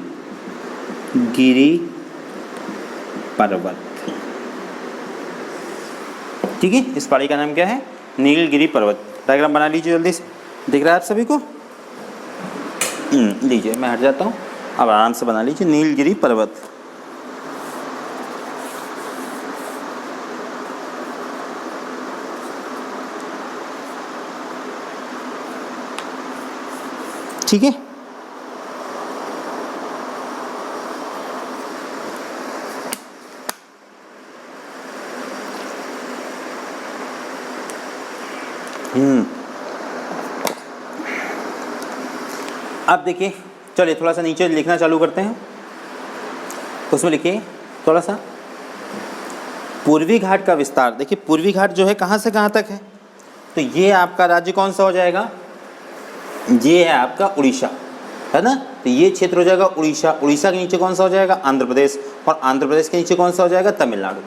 पर्वत। ठीक है, इस पहाड़ी का नाम क्या है? नीलगिरी पर्वत। डायग्राम बना लीजिए जल्दी से, दिख रहा है आप सभी को? लीजिए, मैं हट जाता हूँ, अब आराम से बना लीजिए नीलगिरी पर्वत। ठीक है, अब देखिए, चलिए थोड़ा सा नीचे लिखना चालू करते हैं। उसमें लिखिए थोड़ा सा पूर्वी घाट का विस्तार। देखिए पूर्वी घाट जो है कहाँ से कहाँ तक है, तो ये आपका राज्य कौन सा हो जाएगा? ये है आपका उड़ीसा, है ना। तो ये क्षेत्र हो जाएगा उड़ीसा। उड़ीसा के नीचे कौन सा हो जाएगा? आंध्र प्रदेश। और आंध्र प्रदेश के नीचे कौन सा हो जाएगा? तमिलनाडु।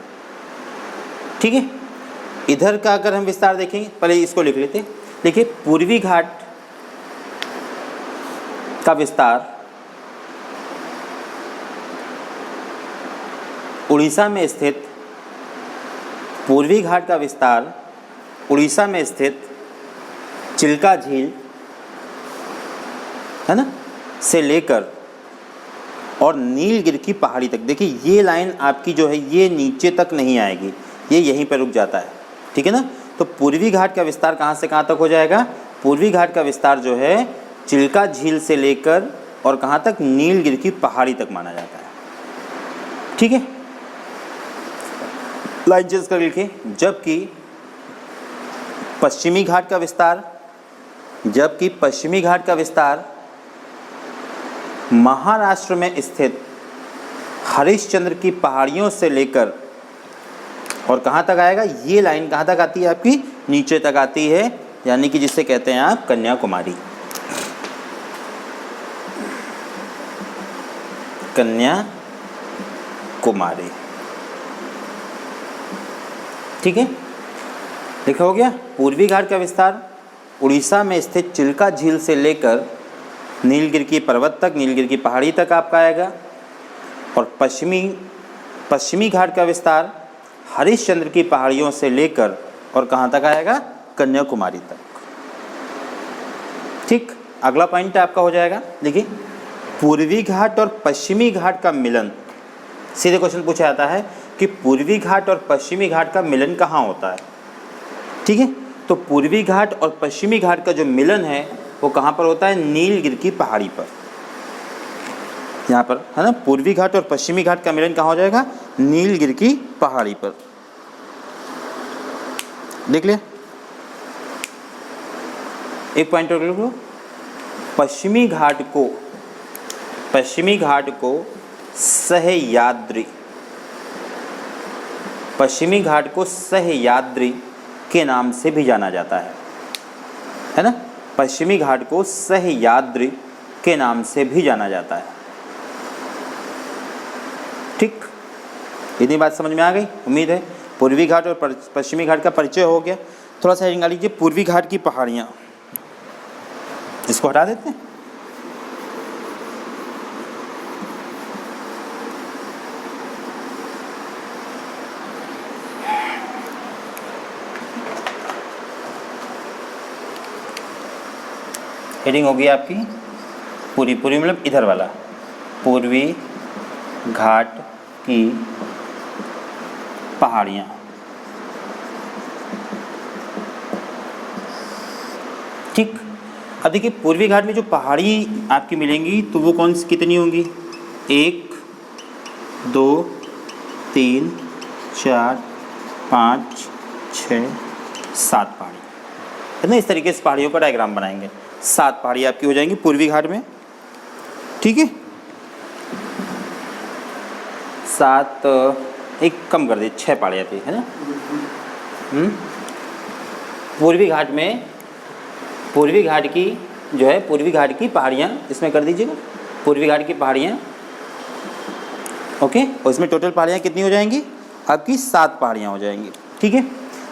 ठीक है, इधर का अगर हम विस्तार देखेंगे, पहले इसको लिख लेते हैं। देखिए पूर्वी घाट का विस्तार उड़ीसा में स्थित, पूर्वी घाट का विस्तार उड़ीसा में स्थित चिल्का झील, है ना, से लेकर और नीलगिरी की पहाड़ी तक। देखिए ये लाइन आपकी जो है ये नीचे तक नहीं आएगी, ये यहीं पर रुक जाता है। ठीक है ना। तो पूर्वी घाट का विस्तार कहाँ से कहाँ तक हो जाएगा? पूर्वी घाट का विस्तार जो है चिल्का झील से लेकर और कहाँ तक? नीलगिरी की पहाड़ी तक माना जाता है। ठीक है, लाइन चेंज कर लिखिए। जबकि पश्चिमी घाट का विस्तार महाराष्ट्र में स्थित हरिश्चंद्र की पहाड़ियों से लेकर और कहाँ तक आएगा? ये लाइन कहाँ तक आती है आपकी? नीचे तक आती है, यानी कि जिसे कहते हैं आप कन्याकुमारी। कन्याकुमारी। ठीक है, लिखा हो गया। पूर्वी घाट का विस्तार उड़ीसा में स्थित चिल्का झील से लेकर नीलगिरी की पर्वत तक, नीलगिरी की पहाड़ी तक आपका आएगा। और पश्चिमी घाट का विस्तार हरिश्चंद्र की पहाड़ियों से लेकर और कहाँ तक आएगा? कन्याकुमारी तक। ठीक, अगला पॉइंट आपका हो जाएगा। देखिए पूर्वी घाट और पश्चिमी घाट का मिलन, सीधे क्वेश्चन पूछा जाता है कि पूर्वी घाट और पश्चिमी घाट का मिलन कहाँ होता है। ठीक है, तो पूर्वी घाट और पश्चिमी घाट का जो मिलन है वो कहाँ पर होता है? नीलगिरी की पहाड़ी पर, यहाँ पर, है ना। पूर्वी घाट और पश्चिमी घाट का मिलन कहाँ हो जाएगा? नीलगिरी की पहाड़ी पर। देख लिया, एक पॉइंट और लिख लो। पश्चिमी घाट को सह्याद्री के नाम से भी जाना जाता है ना। पश्चिमी घाट को सह्याद्री के नाम से भी जाना जाता है। ठीक, इतनी बात समझ में आ गई, उम्मीद है। पूर्वी घाट और पश्चिमी घाट का परिचय हो गया। थोड़ा सा हेडिंग लीजिए, पूर्वी घाट की पहाड़ियाँ। इसको हटा देते हैं। हेडिंग होगी आपकी पूरी मतलब इधर वाला, पूर्वी घाट की पहाड़ियाँ। ठीक, अब देखिए पूर्वी घाट में जो पहाड़ी आपकी मिलेंगी तो वो कौन सी कितनी होंगी? 1 2 3 4 5 6 7 पहाड़ी, है ना। इस तरीके से पहाड़ियों का डायग्राम बनाएंगे। 7 पहाड़ी आपकी हो जाएंगी पूर्वी घाट में। ठीक है, 7, एक कम कर दी, 6 पहाड़ी आती है ना। पूर्वी घाट में, पूर्वी घाट की जो है, पूर्वी घाट की पहाड़ियाँ इसमें कर दीजिएगा। पूर्वी घाट की पहाड़ियाँ ओके, और इसमें टोटल पहाड़ियाँ कितनी हो जाएंगी आपकी 7 पहाड़ियाँ हो जाएंगी। ठीक है,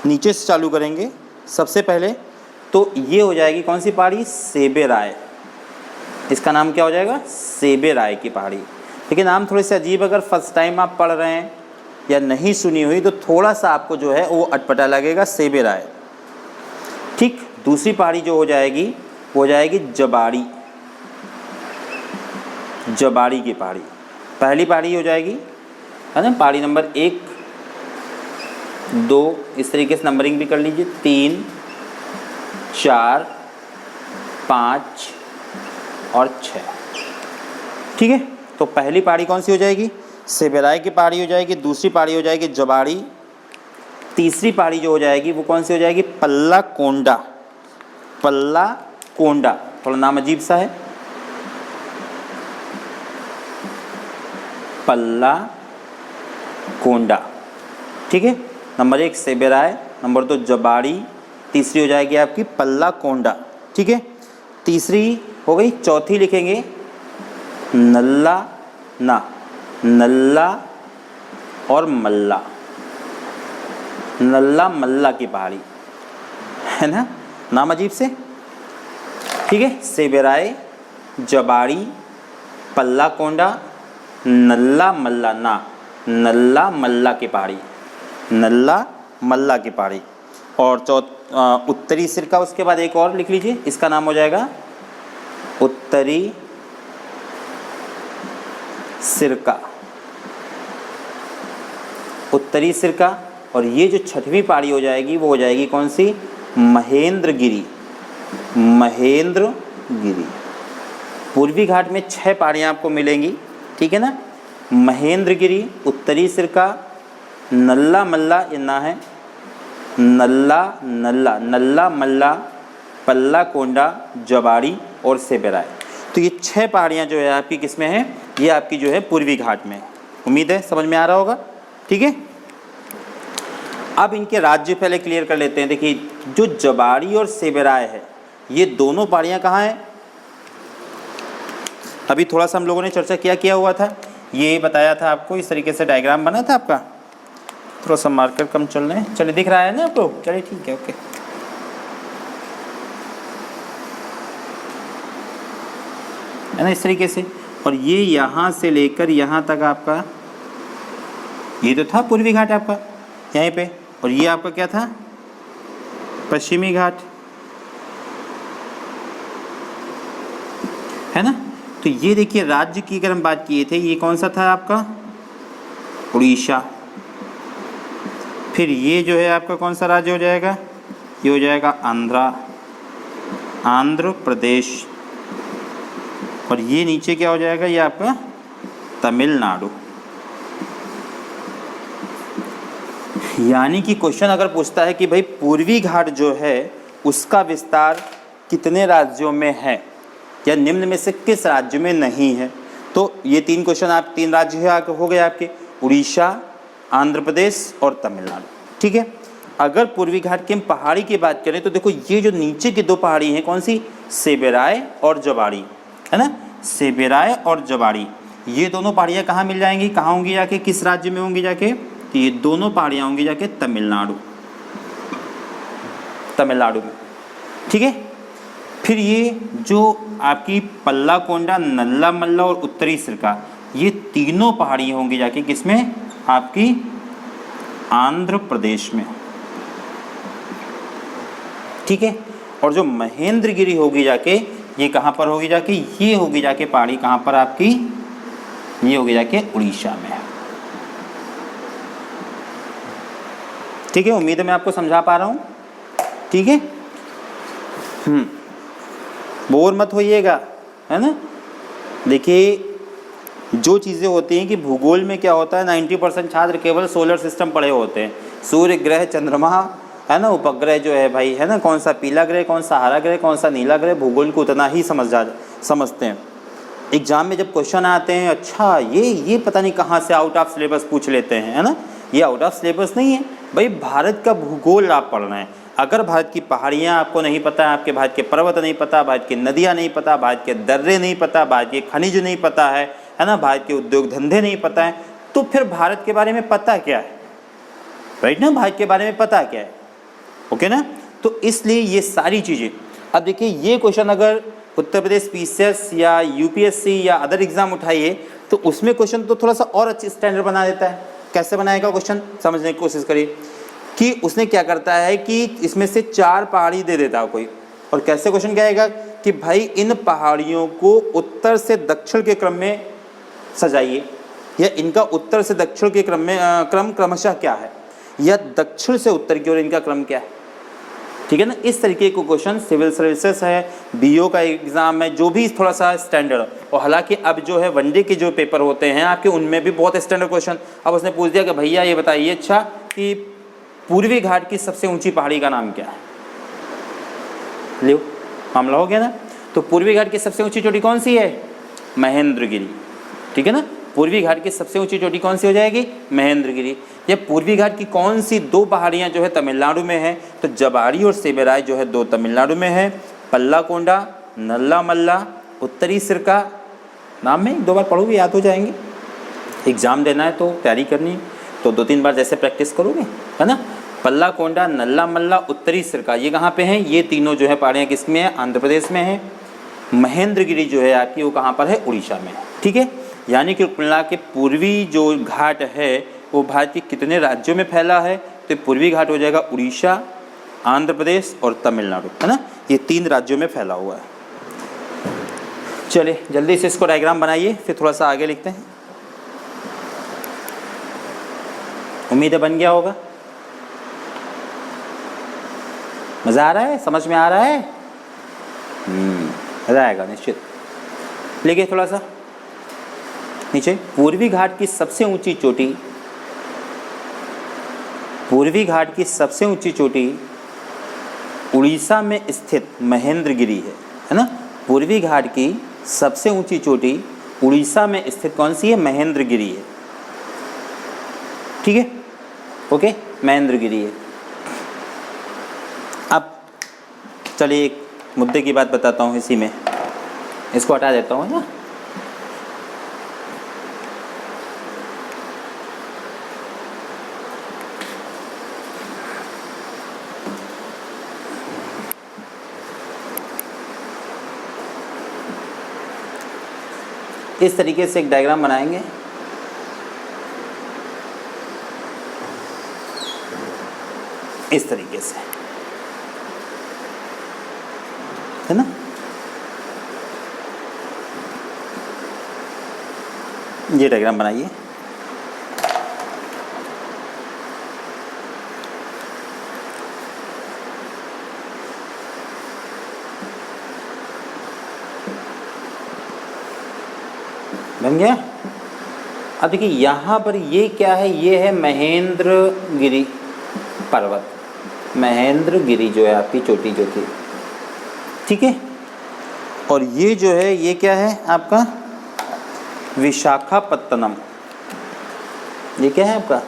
नीचे से चालू करेंगे। सबसे पहले तो ये हो जाएगी कौन सी पहाड़ी, सेबे राय। इसका नाम क्या हो जाएगा, सेबे राय की पहाड़ी। लेकिन नाम थोड़े से अजीब, अगर फर्स्ट टाइम आप पढ़ रहे हैं या नहीं सुनी हुई तो थोड़ा सा आपको जो है वो अटपटा लगेगा, सेबे राय। ठीक, दूसरी पहाड़ी जो हो जाएगी वो हो जाएगी जबाड़ी, जबाड़ी की पहाड़ी। पहली पहाड़ी हो जाएगी है ना, पहाड़ी नंबर 1, 2, इस तरीके से नंबरिंग भी कर लीजिए, 3, 4, 5 और 6। ठीक है, तो पहली पहाड़ी कौन सी हो जाएगी, सेबे राय की पहाड़ी हो जाएगी। दूसरी पहाड़ी हो जाएगी जबाड़ी। तीसरी पहाड़ी जो हो जाएगी वो कौन सी हो जाएगी, पल्ला कोंडा। पल्ला कोंडा, थोड़ा नाम अजीब सा है, पल्ला कोंडा। ठीक है, नंबर 1 सेबे राय, नंबर 2 जबाड़ी, तीसरी हो जाएगी आपकी पल्ला कोंडा। ठीक है, तीसरी हो गई। चौथी लिखेंगे नल्ला ना, नल्ला और मल्ला, नल्ला मल्ला की पहाड़ी है ना, नाम अजीब से। ठीक है, सेबे राय, जबाड़ी, पल्ला कोंडा, नल्ला मल्ला ना, नल्ला मल्ला की पहाड़ी, नल्ला मल्ला की पहाड़ी। और उत्तरी सिरका, उसके बाद एक और लिख लीजिए, इसका नाम हो जाएगा उत्तरी सिरका, उत्तरी सिरका। और ये जो छठवीं पहाड़ी हो जाएगी वो हो जाएगी कौन सी, महेंद्रगिरी, महेंद्रगिरी। पूर्वी घाट में 6 पहाड़ियाँ आपको मिलेंगी। ठीक है ना, महेंद्रगिरी, उत्तरी सिरका, नल्ला मल्ला, ये ना है नल्ला नल्ला, नल्ला मल्ला, पल्ला कोंडा, जबाड़ी और सेबे राय। तो ये 6 पहाड़ियाँ जो है आपकी किस में है, ये आपकी जो है पूर्वी घाट में। उम्मीद है समझ में आ रहा होगा। ठीक है, अब इनके राज्य पहले क्लियर कर लेते हैं। देखिए, जो जबाड़ी और सेबे राय है, ये दोनों पहाड़ियाँ कहाँ हैं, अभी थोड़ा सा हम लोगों ने चर्चा किया हुआ था, ये बताया था आपको, इस तरीके से डायग्राम बना था आपका। थोड़ा सा मार्कर कम चल रहे हैं, चलिए दिख रहा है ना आपको, चलिए ठीक है, ओके। है ना, इस तरीके से। और ये यहाँ से लेकर यहाँ तक आपका, ये तो था पूर्वी घाट आपका यहीं पे, और ये आपका क्या था, पश्चिमी घाट, है ना। तो ये देखिए, राज्य की अगर हम बात किए थे, ये कौन सा था आपका, उड़ीसा। फिर ये जो है आपका कौन सा राज्य हो जाएगा, ये हो जाएगा आंध्र प्रदेश। और ये नीचे क्या हो जाएगा, ये आपका तमिलनाडु। यानी कि क्वेश्चन अगर पूछता है कि भाई पूर्वी घाट जो है उसका विस्तार कितने राज्यों में है या निम्न में से किस राज्य में नहीं है, तो ये 3 क्वेश्चन, आप 3 राज्य हो गए आपके, उड़ीसा, आंध्र प्रदेश और तमिलनाडु। ठीक है, अगर पूर्वी घाट की हम पहाड़ी की बात करें तो देखो, ये जो नीचे की 2 पहाड़ी हैं, कौन सी, सेबे राय और जबाड़ी, है ना, सेबे राय और जबाड़ी। ये दोनों पहाड़ियाँ कहाँ मिल जाएंगी, कहाँ होंगी जाके, किस राज्य में होंगी जाके, तो ये दोनों पहाड़ियाँ होंगी जाके तमिलनाडु, तमिलनाडु में। ठीक है, फिर ये जो आपकी पल्ला कोंडा, नल्ला मल्ला और उत्तरी सिरका, ये तीनों पहाड़ियाँ होंगी जाके किसमें, आपकी आंध्र प्रदेश में। ठीक है, और जो महेंद्रगिरी होगी जाके, ये कहाँ पर होगी जाके, ये होगी जाके पहाड़ी कहाँ पर आपकी, ये होगी जाके उड़ीसा में। ठीक है, उम्मीद है मैं आपको समझा पा रहा हूँ। ठीक है, बोर मत होइएगा, है ना। देखिए, जो चीज़ें होती हैं कि भूगोल में क्या होता है, 90% छात्र केवल सोलर सिस्टम पढ़े होते हैं, सूर्य ग्रह चंद्रमा, है ना, उपग्रह जो है भाई, है ना, कौन सा पीला ग्रह, कौन सा हरा ग्रह, कौन सा नीला ग्रह, भूगोल को उतना ही समझते हैं। एग्जाम में जब क्वेश्चन आते हैं, अच्छा ये पता नहीं कहाँ से आउट ऑफ सिलेबस पूछ लेते हैं, है ना, ये आउट ऑफ सिलेबस नहीं है भाई, भारत का भूगोल आप पढ़ रहे हैं। अगर भारत की पहाड़ियाँ आपको नहीं पता, आपके भारत के पर्वत नहीं पता, भारत की नदियाँ नहीं पता, भारत के दर्रे नहीं पता, भारत के खनिज नहीं पता है ना, भारत के उद्योग धंधे नहीं पता है, तो फिर भारत के बारे में पता क्या है, राइट ना, भारत के बारे में पता क्या है, ओके ना। तो इसलिए ये सारी चीज़ें, अब देखिए ये क्वेश्चन अगर उत्तर प्रदेश पीसीएस या यूपीएससी या अदर एग्जाम उठाइए तो उसमें क्वेश्चन तो थोड़ा सा और अच्छी स्टैंडर्ड बना देता है। कैसे बनाएगा क्वेश्चन, समझने की कोशिश करिए कि उसने क्या करता है कि इसमें से 4 पहाड़ी दे देता है कोई, और कैसे क्वेश्चन क्या आएगा कि भाई इन पहाड़ियों को उत्तर से दक्षिण के क्रम में सजाइए, या इनका उत्तर से दक्षिण के क्रम में क्रमशः क्या है, या दक्षिण से उत्तर की ओर इनका क्रम क्या है, ठीक है ना। इस तरीके को क्वेश्चन सिविल सर्विसेज है, बीओ का एग्ज़ाम है, जो भी थोड़ा सा स्टैंडर्ड, और हालांकि अब जो है वनडे के जो पेपर होते हैं आपके उनमें भी बहुत स्टैंडर्ड क्वेश्चन। अब उसने पूछ दिया कि भैया ये बताइए अच्छा कि पूर्वी घाट की सबसे ऊंची पहाड़ी का नाम क्या है, लो मामला हो गया ना। तो पूर्वी घाट की सबसे ऊंची चोटी कौन सी है, महेंद्रगिरी, ठीक है ना। पूर्वी घाट की सबसे ऊंची चोटी कौन सी हो जाएगी, महेंद्रगिरी। ये पूर्वी घाट की कौन सी 2 पहाड़ियाँ जो है तमिलनाडु में है, तो जबाड़ी और सेबेराय जो है 2 तमिलनाडु में है, पल्लाकोंडा, नल्ला मल्ला, उत्तरी सिरका, नाम में 2 बार पढ़ोगे याद हो जाएंगे, एग्ज़ाम देना है तो तैयारी करनी है तो 2-3 बार जैसे प्रैक्टिस करोगे, है ना। पल्लाकोंडा, नल्ला मल्ला, उत्तरी सिरका, ये कहाँ पे हैं, ये तीनों जो है पहाड़ियाँ किस में है, आंध्र प्रदेश में है। महेंद्रगिरी जो है आपकी वो कहाँ पर है, उड़ीसा में, ठीक है। यानी कि कुल मिला के पूर्वी जो घाट है वो भारत के कितने राज्यों में फैला है, तो पूर्वी घाट हो जाएगा उड़ीसा, आंध्र प्रदेश और तमिलनाडु, है ना। ये 3 राज्यों में फैला हुआ है। चलिए जल्दी से इसको डायग्राम बनाइए, फिर थोड़ा सा आगे लिखते हैं। उम्मीद है बन गया होगा, मज़ा आ रहा है, समझ में आ रहा है, मज़ा आएगा निश्चित। लिखिए थोड़ा सा नीचे, पूर्वी घाट की सबसे ऊंची चोटी, पूर्वी घाट की सबसे ऊंची चोटी उड़ीसा में स्थित महेंद्रगिरी है ना। पूर्वी घाट की सबसे ऊंची चोटी उड़ीसा में स्थित कौन सी है, महेंद्रगिरी है, ठीक है, ओके, महेंद्रगिरी है। अब चलिए एक मुद्दे की बात बताता हूँ, इसी में इसको हटा देता हूँ ना। इस तरीके से एक डायग्राम बनाएंगे, इस तरीके से, है ना। ये डायग्राम बनाइए, बन गया। अब देखिए यहाँ पर ये क्या है, ये है महेंद्रगिरी पर्वत, महेंद्रगिरी जो है आपकी चोटी जो थी, ठीक है। और ये जो है ये क्या है आपका, विशाखापत्तनम, ये क्या है आपका,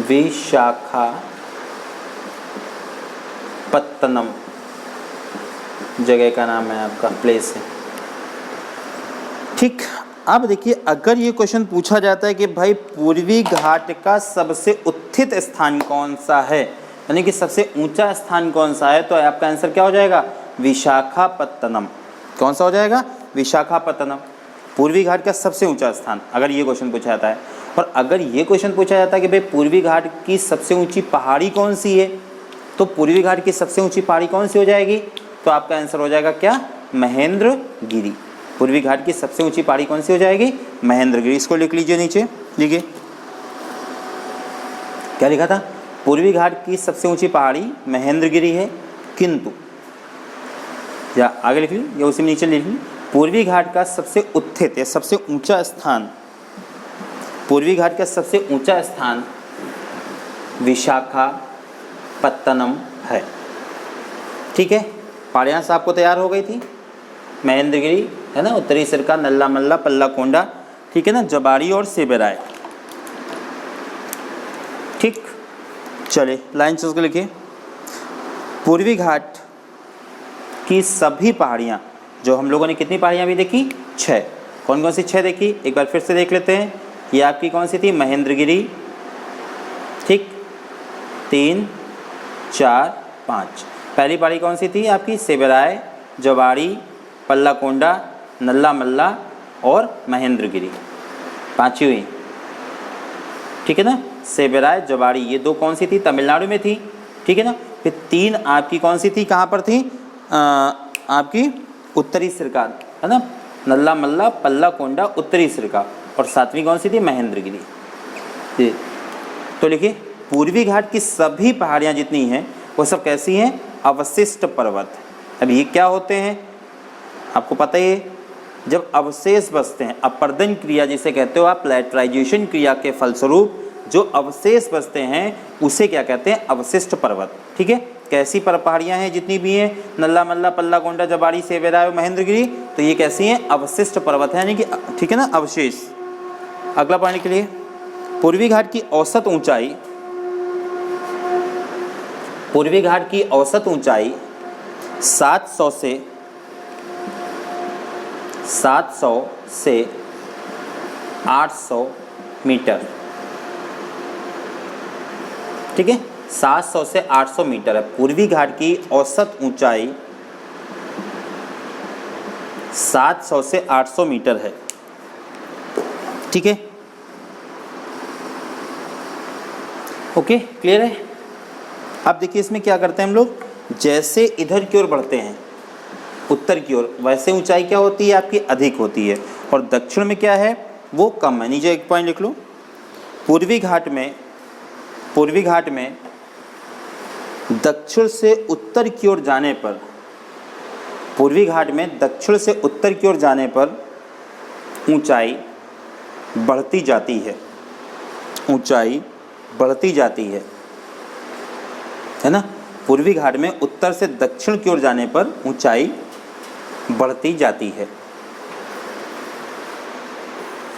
विशाखापत्तनम जगह का नाम है आपका, प्लेस है, ठीक। अब देखिए अगर ये क्वेश्चन पूछा जाता है कि भाई पूर्वी घाट का सबसे उत्थित स्थान कौन सा है, यानी कि सबसे ऊंचा स्थान कौन सा है, तो आपका आंसर क्या हो जाएगा, विशाखापत्तनम। कौन सा हो जाएगा, विशाखापत्तनम, पूर्वी घाट का सबसे ऊंचा स्थान, अगर ये क्वेश्चन पूछा जाता है। और अगर ये क्वेश्चन पूछा जाता है कि भाई पूर्वी घाट की सबसे ऊंची पहाड़ी कौन सी है, तो पूर्वी घाट की सबसे ऊंची पहाड़ी कौन सी हो जाएगी, तो आपका आंसर हो जाएगा क्या, महेंद्रगिरी। पूर्वी घाट की सबसे ऊंची पहाड़ी कौन सी हो जाएगी, महेंद्रगिरी। इसको लिख लीजिए नीचे, लिखिए क्या लिखा था, पूर्वी घाट की सबसे ऊंची पहाड़ी महेंद्रगिरी है, किंतु, या आगे लिख लीजिए या उसी में नीचे लिख लीजिए, पूर्वी घाट का सबसे उत्थित या सबसे ऊंचा स्थान, पूर्वी घाट का सबसे ऊंचा स्थान विशाखापत्तनम है, ठीक है। पहाड़ियाँ से आपको तैयार हो गई थी, महेंद्रगिरी है ना, उत्तरी सिरका, नल्ला मल्ला, पल्लाकोंडा, ठीक है ना, जबाड़ी और सेबेराय, ठीक। चलिए लाइन से उसको लिखिए, पूर्वी घाट की सभी पहाड़ियाँ, जो हम लोगों ने कितनी पहाड़ियाँ भी देखी, 6, कौन कौन सी 6 देखी, एक बार फिर से देख लेते हैं। ये आपकी कौन सी थी, महेंद्रगिरी, ठीक, 3, 4, 5। पहली पारी कौन सी थी आपकी, सेबराय, जवाड़ी, पल्लाकोंडा, नल्ला मल्ला और महेंद्रगिरी, 5 ही हुई, ठीक है ना। सेबराय, जवाड़ी, ये 2 कौन सी थी, तमिलनाडु में थी, ठीक है ना। फिर 3 आपकी कौन सी थी, कहाँ पर थी, आपकी उत्तरी सिरका, है ना, नल्ला मल्ला, पल्लाकोंडा, उत्तरी सिरका, और 7वीं कौन सी थी, महेंद्रगिरी। तो लिखिए, पूर्वी घाट की सभी पहाड़ियाँ जितनी हैं वो सब कैसी हैं, अवशिष्ट पर्वत। अब ये क्या होते हैं, आपको पता ही है, जब अवशेष बचते हैं, अपर्दन क्रिया जिसे कहते हो आप, लैटराइजेशन क्रिया के फलस्वरूप जो अवशेष बचते हैं उसे क्या कहते हैं, अवशिष्ट पर्वत, ठीक है। कैसी पहाड़ियाँ हैं जितनी भी हैं, नल्ला मल्ला, पल्लाकोंडा, जवाड़ी, सेबराय, महेंद्रगिरी, तो ये कैसी हैं, अवशिष्ट पर्वत है, यानी कि, ठीक है ना, अवशेष। अगला पढ़ने के लिए, पूर्वी घाट की औसत ऊंचाई, पूर्वी घाट की औसत ऊंचाई 700 से 800 मीटर, ठीक है, 700 से 800 मीटर है। पूर्वी घाट की औसत ऊंचाई 700 से 800 मीटर है, ठीक है, ओके, क्लियर है। अब देखिए इसमें क्या करते हैं हम लोग, जैसे इधर की ओर बढ़ते हैं उत्तर की ओर, वैसे ऊंचाई क्या होती है आपकी, अधिक होती है, और दक्षिण में क्या है, वो कम है। नीचे एक पॉइंट लिख लो, पूर्वी घाट में दक्षिण से उत्तर की ओर जाने पर, पूर्वी घाट में दक्षिण से उत्तर की ओर जाने पर ऊंचाई बढ़ती जाती है, ऊंचाई बढ़ती जाती है ना। पूर्वी घाट में उत्तर से दक्षिण की ओर जाने पर ऊंचाई बढ़ती जाती है,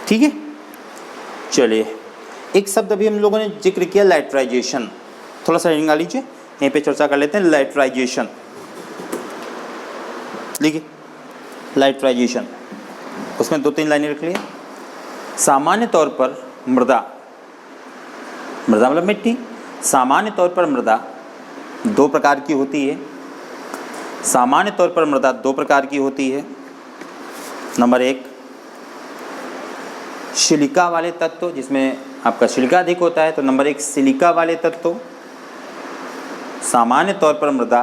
ठीक है। चलिए, एक शब्द अभी हम लोगों ने जिक्र किया, लैटराइजेशन, थोड़ा सा रीडिंग आ लीजिए, यहीं पे चर्चा कर लेते हैं। लैटराइजेशन लिखिए, लैटराइजेशन, उसमें 2-3 लाइनें रख लिए। सामान्य तौर पर मृदा मतलब मिट्टी, सामान्य तौर पर मृदा 2 प्रकार की होती है, सामान्य तौर पर मृदा 2 प्रकार की होती है। नंबर 1, सिलिका वाले तत्व, जिसमें आपका सिलिका अधिक होता है, तो नंबर 1 सिलिका वाले तत्व। सामान्य तौर पर मृदा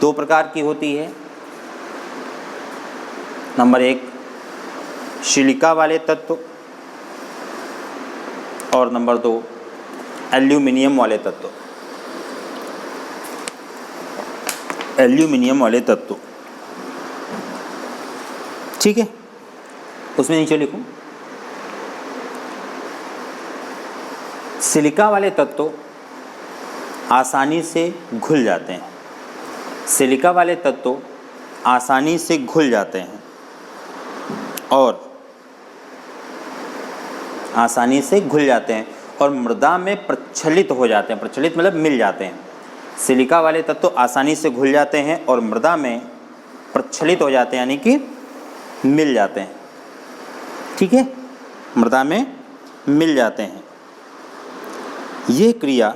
2 प्रकार की होती है, नंबर 1 सिलिका वाले तत्व और नंबर 2 एल्यूमिनियम वाले तत्व, एल्यूमिनियम वाले तत्व, ठीक है। उसमें नीचे लिखूं, सिलिका वाले तत्व आसानी से घुल जाते हैं, सिलिका वाले तत्व आसानी से घुल जाते हैं और आसानी से घुल जाते हैं और मृदा में प्रचलित हो जाते हैं, प्रचलित मतलब मिल जाते हैं। सिलिका वाले तत्व आसानी से घुल जाते हैं और मृदा में प्रचलित हो जाते हैं, यानी कि मिल जाते हैं, ठीक है, मृदा में मिल जाते हैं। ये क्रिया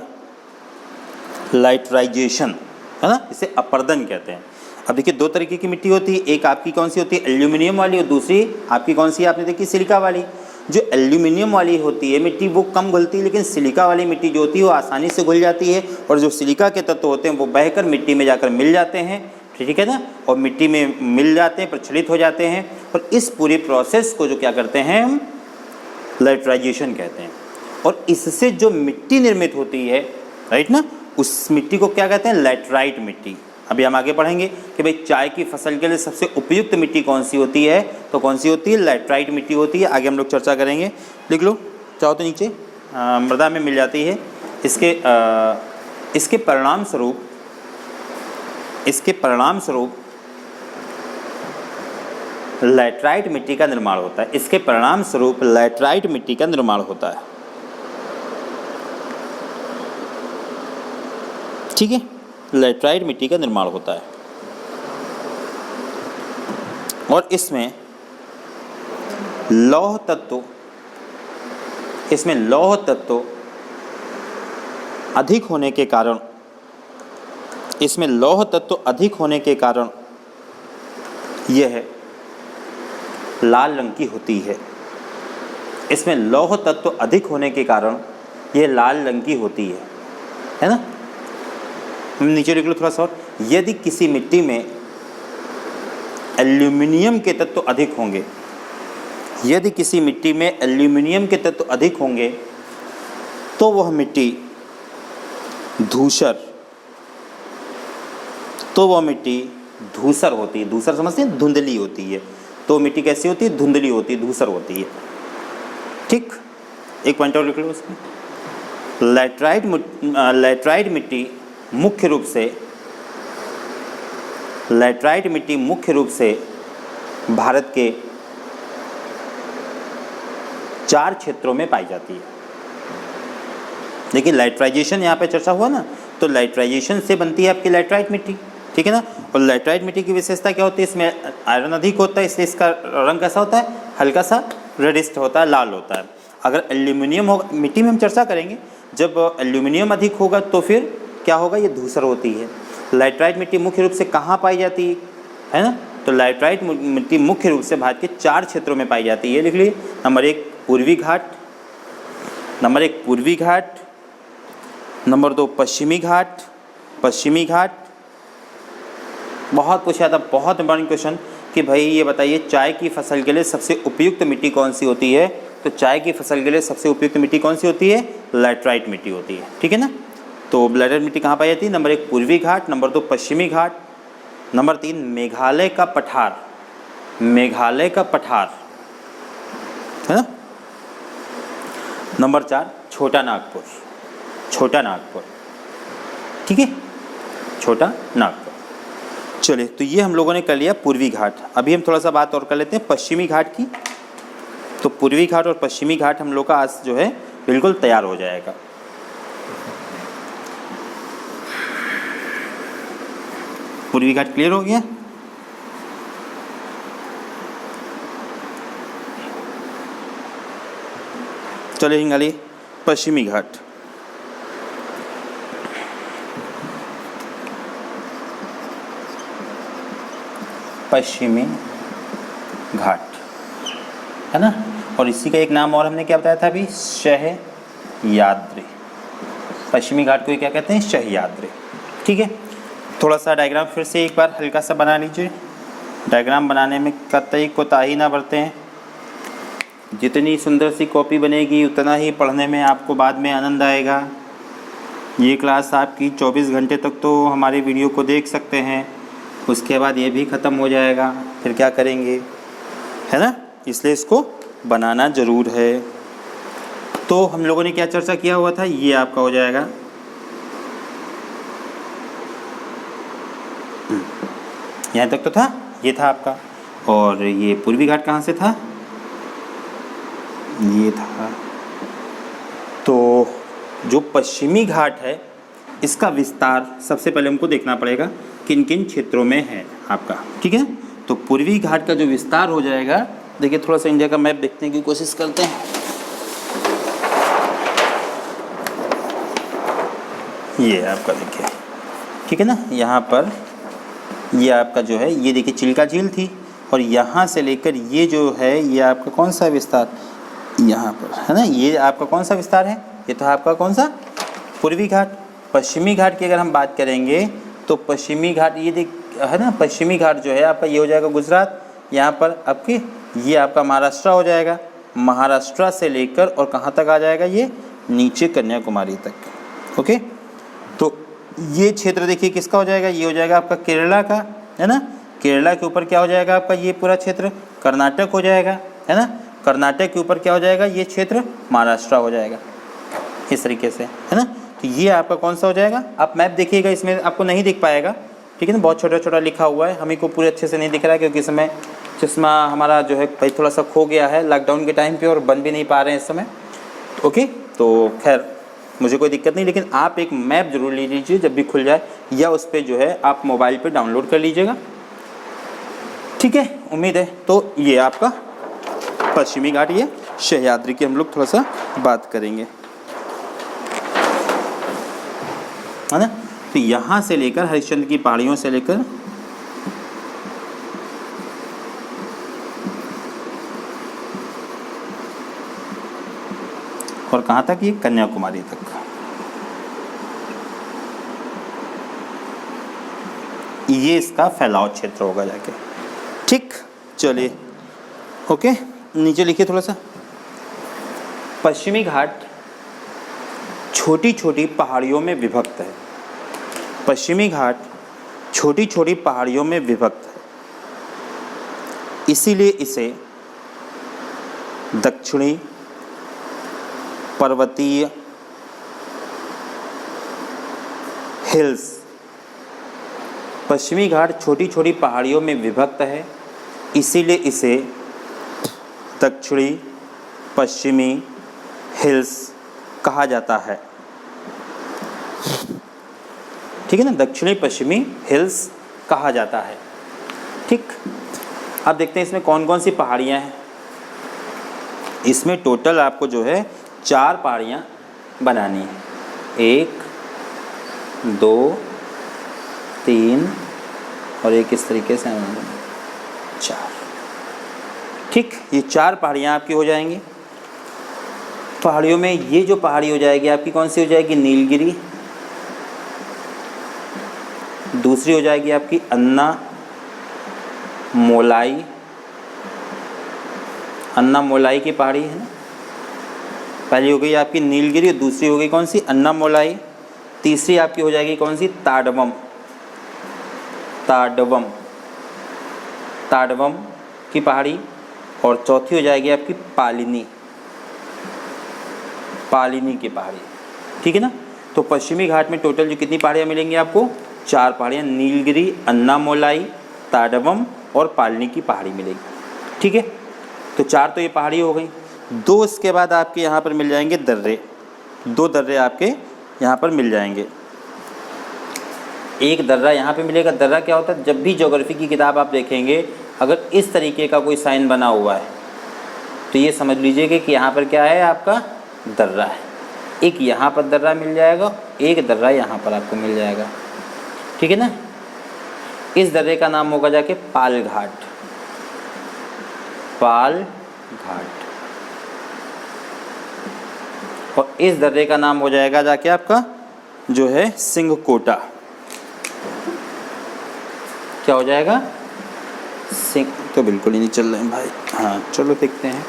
लाइटराइजेशन है ना, इसे अपर्दन कहते हैं। अब देखिए 2 तरीके की मिट्टी होती है, एक आपकी कौन सी होती है, एल्यूमिनियम वाली, और दूसरी आपकी कौन सी है, आपने देखी सिलिका वाली। जो एल्यूमिनियम वाली होती है मिट्टी वो कम घुलती है, लेकिन सिलिका वाली मिट्टी जो होती है वो आसानी से घुल जाती है, और जो सिलिका के तत्व होते हैं वो बहकर मिट्टी में जाकर मिल जाते हैं, ठीक है ना, और मिट्टी में मिल जाते हैं, प्रचलित हो जाते हैं, और इस पूरी प्रोसेस को जो क्या करते हैं हम लाइटराइजेशन कहते हैं। और इससे जो मिट्टी निर्मित होती है, राइट ना, उस मिट्टी को क्या कहते हैं, लैटराइट मिट्टी। अभी हम आगे पढ़ेंगे कि भाई चाय की फसल के लिए सबसे उपयुक्त मिट्टी कौन सी होती है, तो कौन सी होती है, लैटराइट मिट्टी होती है। आगे हम लोग चर्चा करेंगे, लिख लो चाहो तो नीचे, मृदा में मिल जाती है। इसके परिणाम स्वरूप लैटराइट मिट्टी का निर्माण होता है, इसके परिणाम स्वरूप लैटराइट मिट्टी का निर्माण होता है, ठीक है, लैटराइट मिट्टी का निर्माण होता है। और इसमें लौह तत्व, इसमें लौह तत्व अधिक होने के कारण, इसमें लौह तत्व अधिक होने के कारण यह लाल रंग की होती है। इसमें लौह तत्व अधिक होने के कारण यह लाल रंग की होती है ना। नीचे लिख लो थोड़ा सा और, यदि किसी मिट्टी में एल्यूमिनियम के तत्व अधिक होंगे, यदि किसी मिट्टी में एल्यूमिनियम के तत्व अधिक होंगे तो वह मिट्टी धूसर, तो वह मिट्टी धूसर होती है। धूसर समझते हैं, धुंधली होती है। तो मिट्टी कैसी होती है? धुंधली होती है, धूसर होती है। ठीक, एक पॉइंट और लिख लो उसमें। लैटराइट मिट्टी मुख्य रूप से, लैटराइट मिट्टी मुख्य रूप से भारत के 4 क्षेत्रों में पाई जाती है। देखिए लैटराइजेशन यहाँ पे चर्चा हुआ ना, तो लैटराइजेशन से बनती है आपकी लैटराइट मिट्टी, ठीक है ना। और लैटराइट मिट्टी की विशेषता क्या होती है? इसमें आयरन अधिक होता है, इसलिए इसका रंग कैसा होता है? हल्का सा रेडिस्ट होता है, लाल होता है। अगर एल्यूमिनियम होगा, मिट्टी में हम चर्चा करेंगे, जब एल्यूमिनियम अधिक होगा तो फिर क्या होगा? ये धूसर होती है। लैटराइट मिट्टी मुख्य रूप से कहाँ पाई जाती है ना? तो लैटराइट मिट्टी मुख्य रूप से भारत के 4 क्षेत्रों में पाई जाती है। लिख लीजिए, नंबर 1 पूर्वी घाट, नंबर 1 पूर्वी घाट, नंबर 2 पश्चिमी घाट, पश्चिमी घाट। बहुत पूछा था, बहुत इंपॉर्टेंट क्वेश्चन कि भाई ये बताइए चाय की फसल के लिए सबसे उपयुक्त मिट्टी कौन सी होती है? तो चाय की फसल के लिए सबसे उपयुक्त मिट्टी कौन सी होती है? लैटराइट मिट्टी होती है, ठीक है ना। तो लैटराइट मिट्टी कहाँ पाई जाती है? नंबर 1 पूर्वी घाट, नंबर 2 पश्चिमी घाट, नंबर 3 मेघालय का पठार, मेघालय का पठार है ना, नंबर 4 छोटा नागपुर, छोटा नागपुर, ठीक है, छोटा नागपुर। चलिए, तो ये हम लोगों ने कर लिया पूर्वी घाट। अभी हम थोड़ा सा बात और कर लेते हैं पश्चिमी घाट की। तो पूर्वी घाट और पश्चिमी घाट हम लोग का आज जो है बिल्कुल तैयार हो जाएगा। पूर्वी घाट क्लियर हो गया? चलिए हिंगाली पश्चिमी घाट। पश्चिमी घाट है ना, और इसी का एक नाम और हमने क्या बताया था अभी? सह्याद्री। पश्चिमी घाट को क्या कहते हैं? सह्याद्री, ठीक है। थोड़ा सा डायग्राम फिर से एक बार हल्का सा बना लीजिए। डायग्राम बनाने में कतई कोताही ना बरतें हैं। जितनी सुंदर सी कॉपी बनेगी उतना ही पढ़ने में आपको बाद में आनंद आएगा। ये क्लास आपकी 24 घंटे तक तो हमारे वीडियो को देख सकते हैं, उसके बाद ये भी ख़त्म हो जाएगा, फिर क्या करेंगे, है ना। इसलिए इसको बनाना ज़रूर है। तो हम लोगों ने क्या चर्चा किया हुआ था? ये आपका हो जाएगा यहाँ तक तो था, ये था आपका। और ये पूर्वी घाट कहाँ से था? ये था। तो जो पश्चिमी घाट है इसका विस्तार सबसे पहले हमको देखना पड़ेगा किन किन क्षेत्रों में है आपका, ठीक है। तो पूर्वी घाट का जो विस्तार हो जाएगा, देखिए थोड़ा सा इंडिया का मैप देखने की कोशिश करते हैं। ये आपका देखिए, ठीक है ना, यहाँ पर ये आपका जो है, ये देखिए चिल्का झील थी, और यहाँ से लेकर ये जो है ये आपका कौन सा विस्तार यहाँ पर है ना, ये आपका कौन सा विस्तार है? ये तो आपका कौन सा? पूर्वी घाट। पश्चिमी घाट की अगर हम बात करेंगे तो पश्चिमी घाट ये देख है ना, पश्चिमी घाट जो है आपका ये हो जाएगा गुजरात, यहाँ पर आपके ये आपका महाराष्ट्र हो जाएगा। महाराष्ट्र से लेकर और कहाँ तक आ जाएगा? ये नीचे कन्याकुमारी तक। ओके, तो ये क्षेत्र देखिए किसका हो जाएगा? ये हो जाएगा आपका केरला का, है ना। केरला के ऊपर क्या हो जाएगा आपका? ये पूरा क्षेत्र कर्नाटक हो जाएगा, है ना। कर्नाटक के ऊपर क्या हो जाएगा? ये क्षेत्र महाराष्ट्र हो जाएगा, इस तरीके से, है ना। तो ये आपका कौन सा हो जाएगा? आप मैप देखिएगा, इसमें आपको नहीं दिख पाएगा, ठीक है ना, बहुत छोटा छोटा लिखा हुआ है, हमें को पूरे अच्छे से नहीं दिख रहा है क्योंकि इस समय चश्मा हमारा जो है भाई थोड़ा सा खो गया है लॉकडाउन के टाइम पे और बन भी नहीं पा रहे हैं इस समय। ओके, तो खैर मुझे कोई दिक्कत नहीं, लेकिन आप एक मैप जरूर ले लीजिए जब भी खुल जाए, या उस पर जो है आप मोबाइल पे डाउनलोड कर लीजिएगा, ठीक है, उम्मीद है। तो ये आपका पश्चिमी घाट, ये सह्याद्री की हम लोग थोड़ा सा बात करेंगे, है ना। तो यहाँ से लेकर हरिश्चंद्र की पहाड़ियों से लेकर और कहाँ तक, ये कन्याकुमारी तक। ये इसका फैलाव क्षेत्र होगा जाके, ठीक। चलिए ओके, नीचे लिखिए थोड़ा सा। पश्चिमी घाट छोटी छोटी पहाड़ियों में विभक्त है। पश्चिमी घाट छोटी छोटी पहाड़ियों में विभक्त है, इसीलिए इसे दक्षिणी पर्वतीय हिल्स, पश्चिमी घाट छोटी छोटी पहाड़ियों में विभक्त है, इसीलिए इसे दक्षिणी पश्चिमी हिल्स कहा जाता है, ठीक है ना। दक्षिणी पश्चिमी हिल्स कहा जाता है, ठीक। अब देखते हैं इसमें कौन कौन सी पहाड़ियाँ हैं। इसमें टोटल आपको जो है 4 पहाड़ियाँ बनानी है, 1 2 3 और एक इस तरीके से 4, ठीक। ये 4 पहाड़ियाँ आपकी हो जाएंगी। पहाड़ियों में ये जो पहाड़ी हो जाएगी आपकी, कौन सी हो जाएगी, नीलगिरी। दूसरी हो जाएगी आपकी अन्ना मोलाई, अन्ना मोलाई की पहाड़ी है ना। पहली हो गई आपकी नीलगिरी और दूसरी हो गई कौन सी, अन्ना मोलाई। तीसरी आपकी हो जाएगी कौन सी, ताडवम, ताडवम, ताडवम की पहाड़ी। और चौथी हो जाएगी आपकी पालिनी, पालिनी की पहाड़ी, ठीक है ना। तो पश्चिमी घाट में टोटल जो कितनी पहाड़ियाँ मिलेंगी आपको, 4 पहाड़ियाँ, नीलगिरी, अन्ना मोलाई, ताडवम और पालिनी की पहाड़ी मिलेगी, ठीक है। तो 4 तो ये पहाड़ी हो गई। 2 इसके बाद आपके यहाँ पर मिल जाएंगे दर्रे, 2 दर्रे आपके यहाँ पर मिल जाएंगे। एक दर्रा यहाँ पे मिलेगा। दर्रा क्या होता है, जब भी ज्योग्राफी की किताब आप देखेंगे, अगर इस तरीके का कोई साइन बना हुआ है तो ये समझ लीजिए कि यहाँ पर क्या है, आपका दर्रा है। एक यहाँ पर दर्रा मिल जाएगा, एक दर्रा यहाँ पर आपको मिल जाएगा, ठीक है ना। इस दर्रे का नाम होगा जाके पाल घाट, पाल घाट। और इस दर्रे का नाम हो जाएगा जाके आपका जो है सिंघकोटा। क्या हो जाएगा, सिंह तो बिल्कुल ही नहीं चल रहे हैं भाई। हाँ चलो देखते हैं,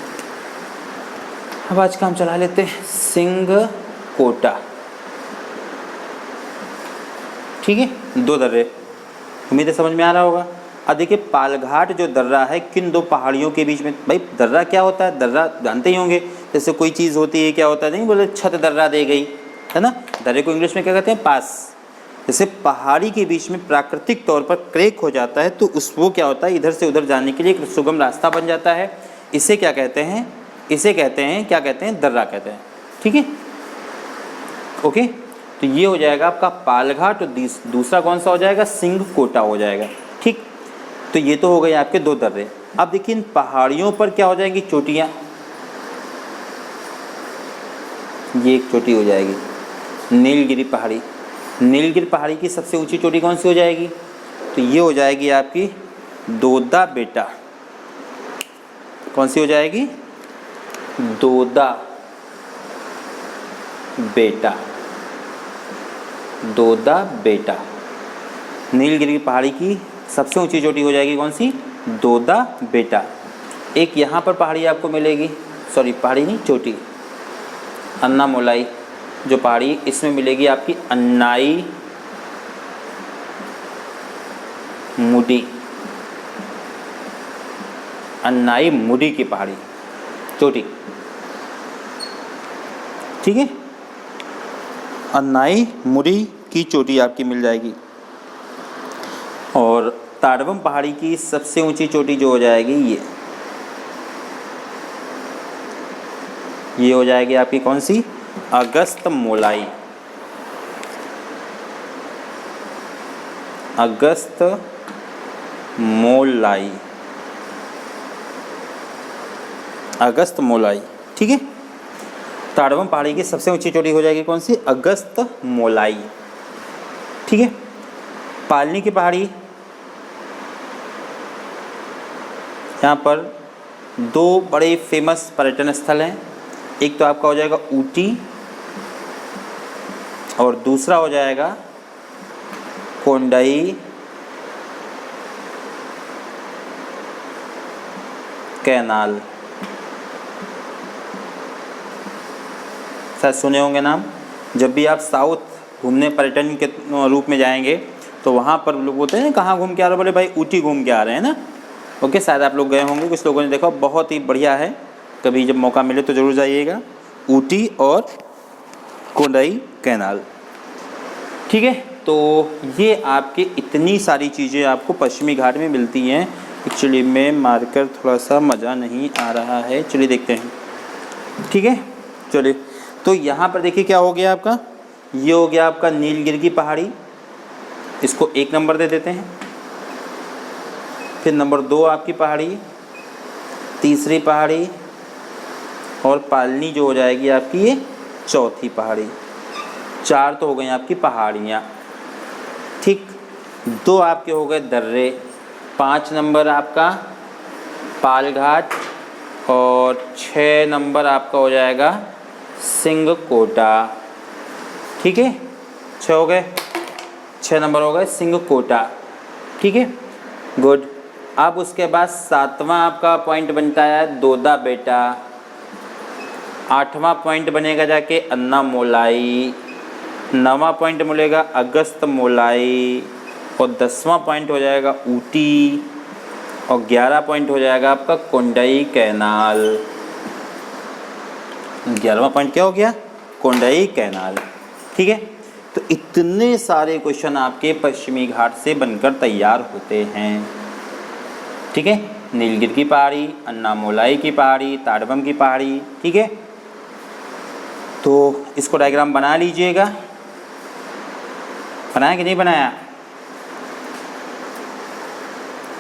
अब आज काम चला लेते हैं। सिंघकोटा, ठीक है। 2 दर्रे, उम्मीद है समझ में आ रहा होगा। अब देखिए पालघाट जो दर्रा है, किन 2 पहाड़ियों के बीच में। भाई दर्रा क्या होता है, दर्रा जानते ही होंगे, जैसे कोई चीज़ होती है क्या होता है, नहीं बोले छत दर्रा दे गई, है ना। दर्रे को इंग्लिश में क्या कहते हैं, पास। जैसे पहाड़ी के बीच में प्राकृतिक तौर पर क्रैक हो जाता है तो वो क्या होता है, इधर से उधर जाने के लिए एक सुगम रास्ता बन जाता है। इसे क्या कहते हैं, इसे कहते हैं, क्या कहते हैं, दर्रा कहते हैं, ठीक है। ओके, तो ये हो जाएगा आपका पालघाट और दूसरा कौन सा हो जाएगा, सिंघकोटा हो जाएगा, ठीक। तो ये तो हो गए आपके 2 दर्रे। अब देखिए इन पहाड़ियों पर क्या हो जाएंगी, चोटियाँ। ये एक चोटी हो जाएगी नीलगिरी पहाड़ी। नीलगिरी पहाड़ी की सबसे ऊंची चोटी कौन सी हो जाएगी, तो ये हो जाएगी आपकी दोदा बेटा। कौन सी हो जाएगी, दोदा बेटा, दोदा बेटा। नीलगिरी पहाड़ी की सबसे ऊंची चोटी हो जाएगी कौन सी, दोदा बेटा। एक यहाँ पर पहाड़ी आपको मिलेगी, सॉरी पहाड़ी नहीं, चोटी, अन्ना मोलाई जो पहाड़ी, इसमें मिलेगी आपकी अन्नाई मुडी, अन्नाई मुडी की पहाड़ी चोटी, ठीक है। अन्नाई मुडी की चोटी आपकी मिल जाएगी। और ताडवम पहाड़ी की सबसे ऊंची चोटी जो हो जाएगी ये हो जाएगी आपकी कौन सी, अगस्त मोलाई, अगस्त मोलाई, अगस्त मोलाई, ठीक है। ताड़वम पहाड़ी की सबसे ऊंची चोटी हो जाएगी कौन सी? अगस्त मोलाई, ठीक है। पालनी की पहाड़ी, यहाँ पर दो बड़े फेमस पर्यटन स्थल हैं। एक तो आपका हो जाएगा ऊटी और दूसरा हो जाएगा कोंडाई कैनाल। शायद सुने होंगे नाम। जब भी आप साउथ घूमने पर्यटन के रूप में जाएंगे तो वहाँ पर लोग बोलते हैं कहाँ घूम के आ रहे हो? बोले भाई ऊटी घूम के आ रहे हैं ना। ओके, शायद आप लोग गए होंगे, कुछ लोगों ने देखा, बहुत ही बढ़िया है। कभी जब मौका मिले तो ज़रूर जाइएगा, ऊटी और कोंडाई कैनाल, ठीक है। तो ये आपके इतनी सारी चीज़ें आपको पश्चिमी घाट में मिलती हैं। एक्चुअली में मार्कर थोड़ा सा मज़ा नहीं आ रहा है, चलिए देखते हैं, ठीक है। चलिए, तो यहाँ पर देखिए क्या हो गया आपका, ये हो गया आपका नीलगिरी की पहाड़ी, इसको 1 नंबर दे देते हैं। फिर नंबर 2 आपकी पहाड़ी, तीसरी पहाड़ी, और पालनी जो हो जाएगी आपकी ये चौथी पहाड़ी। 4 तो हो गई आपकी पहाड़ियाँ, ठीक। 2 आपके हो गए दर्रे। 5 नंबर आपका पालघाट और 6 नंबर आपका हो जाएगा सिंगकोटा, ठीक है। 6 हो गए, 6 नंबर हो गए सिंगकोटा, ठीक है, गुड। अब उसके बाद 7वां आपका पॉइंट बनता है दोदा बेटा। 8वां पॉइंट बनेगा जाके अन्ना मोलाई। 9वां पॉइंट मिलेगा अगस्त मोलाई। और 10वां पॉइंट हो जाएगा ऊटी। और 11वां पॉइंट हो जाएगा आपका कोंडाई कैनाल। 11वां पॉइंट क्या हो गया? कोंडाई कैनाल, ठीक है। तो इतने सारे क्वेश्चन आपके पश्चिमी घाट से बनकर तैयार होते हैं, ठीक है। नीलगिरी की पहाड़ी, अन्नामोलाई की पहाड़ी, ताड़वम की पहाड़ी, ठीक है। तो इसको डायग्राम बना लीजिएगा। बनाया कि नहीं बनाया?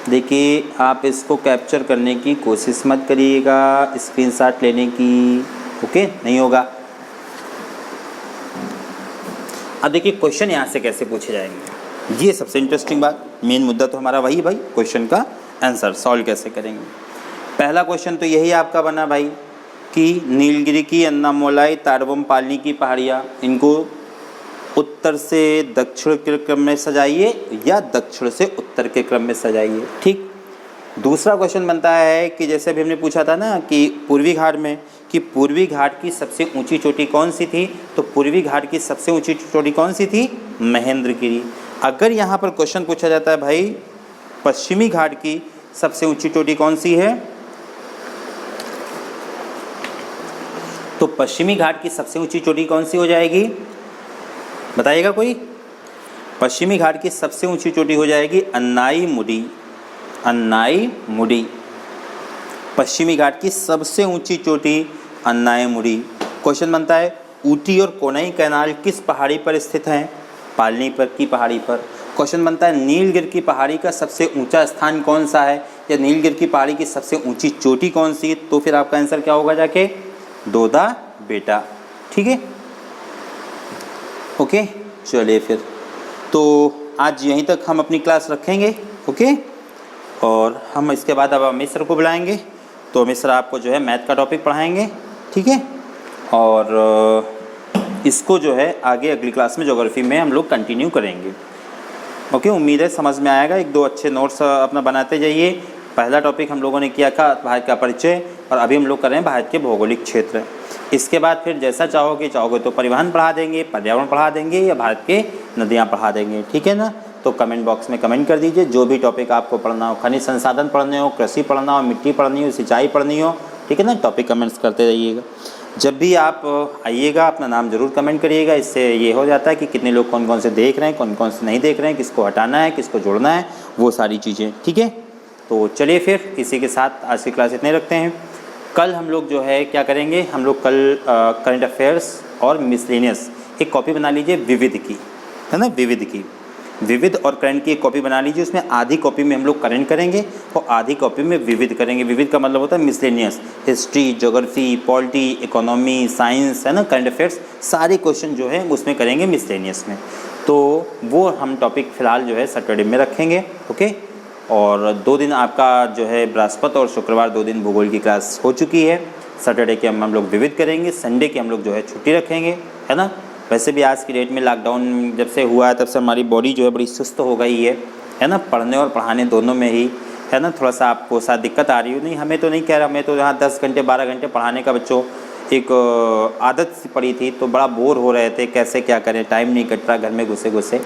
देखिए, आप इसको कैप्चर करने की कोशिश मत करिएगा, स्क्रीनशॉट लेने की, ओके, नहीं होगा। अब देखिए क्वेश्चन यहाँ से कैसे पूछे जाएंगे, ये सबसे इंटरेस्टिंग बात, मेन मुद्दा तो हमारा वही भाई, क्वेश्चन का आंसर सॉल्व कैसे करेंगे। पहला क्वेश्चन तो यही आपका बना भाई कि नीलगिरी की, अन्नामोलाई, ताड़वम, पालनी की पहाड़ियाँ, इनको उत्तर से दक्षिण के क्रम में सजाइए या दक्षिण से उत्तर के क्रम में सजाइए, ठीक। दूसरा क्वेश्चन बनता है कि जैसे अभी हमने पूछा था ना कि पूर्वी घाट में, कि पूर्वी घाट की सबसे ऊंची चोटी कौन सी थी, तो पूर्वी घाट की सबसे ऊंची चोटी कौन सी थी? महेंद्रगिरी। अगर यहाँ पर क्वेश्चन पूछा जाता है भाई पश्चिमी घाट की सबसे ऊंची चोटी कौन सी है, तो पश्चिमी घाट की सबसे ऊंची चोटी कौन सी हो जाएगी? बताइएगा कोई। पश्चिमी घाट की सबसे ऊंची चोटी हो जाएगी अन्नाई मुडी। अन्नाई मुडी पश्चिमी घाट की सबसे ऊंची चोटी अन्नाई मुडी। क्वेश्चन बनता है ऊटी और कोंडाई कैनाल किस पहाड़ी पर स्थित हैं? पालनी पर की पहाड़ी पर। क्वेश्चन बनता है नीलगिरी की पहाड़ी का सबसे ऊंचा स्थान कौन सा है, या नीलगिरी की पहाड़ी की सबसे ऊंची चोटी कौन सी? तो फिर आपका आंसर क्या होगा जाके? दोदा बेटा, ठीक है, ओके। चलिए फिर तो आज यहीं तक हम अपनी क्लास रखेंगे, ओके। और हम इसके बाद अब अमित सर को बुलाएंगे, तो अमित सर आपको जो है मैथ का टॉपिक पढ़ाएंगे, ठीक है। और इसको जो है आगे अगली क्लास में ज्योग्राफी में हम लोग कंटिन्यू करेंगे, ओके। उम्मीद है समझ में आएगा। 1-2 अच्छे नोट्स अपना बनाते जाइए। पहला टॉपिक हम लोगों ने किया था भारत का परिचय, और अभी हम लोग कर रहे हैं भारत के भौगोलिक क्षेत्र। इसके बाद फिर जैसा चाहोगे तो परिवहन पढ़ा देंगे, पर्यावरण पढ़ा देंगे, या भारत के नदियाँ पढ़ा देंगे, ठीक है ना। तो कमेंट बॉक्स में कमेंट कर दीजिए जो भी टॉपिक आपको पढ़ना हो, खनिज संसाधन पढ़ने हो, कृषि पढ़ना हो, मिट्टी पढ़नी हो, सिंचाई पढ़नी हो, ठीक है ना। टॉपिक कमेंट्स करते रहिएगा। जब भी आप आइएगा अपना नाम ज़रूर कमेंट करिएगा, इससे ये हो जाता है कि कितने लोग कौन कौन से देख रहे हैं, कौन कौन से नहीं देख रहे हैं, किसको हटाना है, किसको जोड़ना है, वो सारी चीज़ें, ठीक है। तो चलिए फिर इसी के साथ आज की क्लास इतने रखते हैं। कल हम लोग जो है क्या करेंगे, हम लोग कल करंट अफेयर्स और मिसलेनियस एक कॉपी बना लीजिए विविध की, है ना, विविध की। विविध और करंट की एक कॉपी बना लीजिए, उसमें आधी कॉपी में हम लोग करंट करेंगे और आधी कॉपी में विविध करेंगे। विविध का मतलब होता है miscellaneous, history, geography, polity, economy, science, है ना, करंट अफेयर्स, सारे क्वेश्चन जो है उसमें करेंगे मिसलेनियस में। तो वो हम टॉपिक फ़िलहाल जो है सैटरडे में रखेंगे, ओके। और 2 दिन आपका जो है बृहस्पति और शुक्रवार 2 दिन भूगोल की क्लास हो चुकी है। सैटरडे के हम लोग विविध करेंगे, संडे के हम लोग जो है छुट्टी रखेंगे, है ना। वैसे भी आज की डेट में लॉकडाउन जब से हुआ है तब से हमारी बॉडी जो है बड़ी सुस्त हो गई है ना, पढ़ने और पढ़ाने दोनों में ही, है ना। थोड़ा सा आपको साथ दिक्कत आ रही हो, नहीं हमें तो नहीं कह रहा, हमें तो यहाँ 10 घंटे 12 घंटे पढ़ाने का बच्चों एक आदत सी पड़ी थी, तो बड़ा बोर हो रहे थे, कैसे क्या करें, टाइम नहीं कट रहा घर में घुसे घुसे।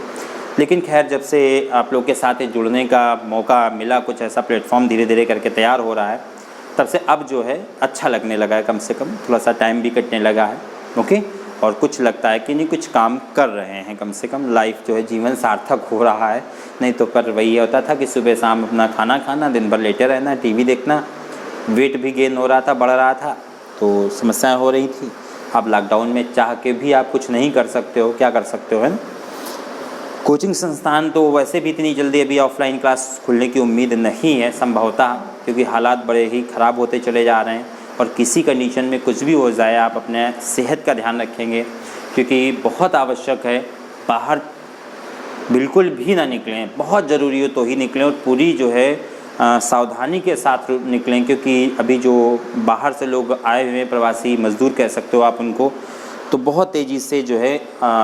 लेकिन खैर जब से आप लोग के साथ जुड़ने का मौका मिला, कुछ ऐसा प्लेटफॉर्म धीरे धीरे करके तैयार हो रहा है, तब से अब जो है अच्छा लगने लगा है, कम से कम थोड़ा सा टाइम भी कटने लगा है, ओके। और कुछ लगता है कि नहीं कुछ काम कर रहे हैं, कम से कम लाइफ जो है जीवन सार्थक हो रहा है। नहीं तो पर वही होता था कि सुबह शाम अपना खाना खाना, दिन भर लेटे रहना, टीवी देखना, वेट भी गेन हो रहा था, बढ़ रहा था, तो समस्याएं हो रही थी। अब लॉकडाउन में चाह के भी आप कुछ नहीं कर सकते हो, क्या कर सकते हो, है ना। कोचिंग संस्थान तो वैसे भी इतनी जल्दी अभी ऑफलाइन क्लास खुलने की उम्मीद नहीं है संभवतः, क्योंकि हालात बड़े ही ख़राब होते चले जा रहे हैं। और किसी कंडीशन में कुछ भी हो जाए, आप अपने सेहत का ध्यान रखेंगे, क्योंकि बहुत आवश्यक है, बाहर बिल्कुल भी ना निकलें, बहुत ज़रूरी हो तो ही निकलें और पूरी जो है सावधानी के साथ निकलें, क्योंकि अभी जो बाहर से लोग आए हुए हैं, प्रवासी मज़दूर कह सकते हो आप उनको, तो बहुत तेज़ी से जो है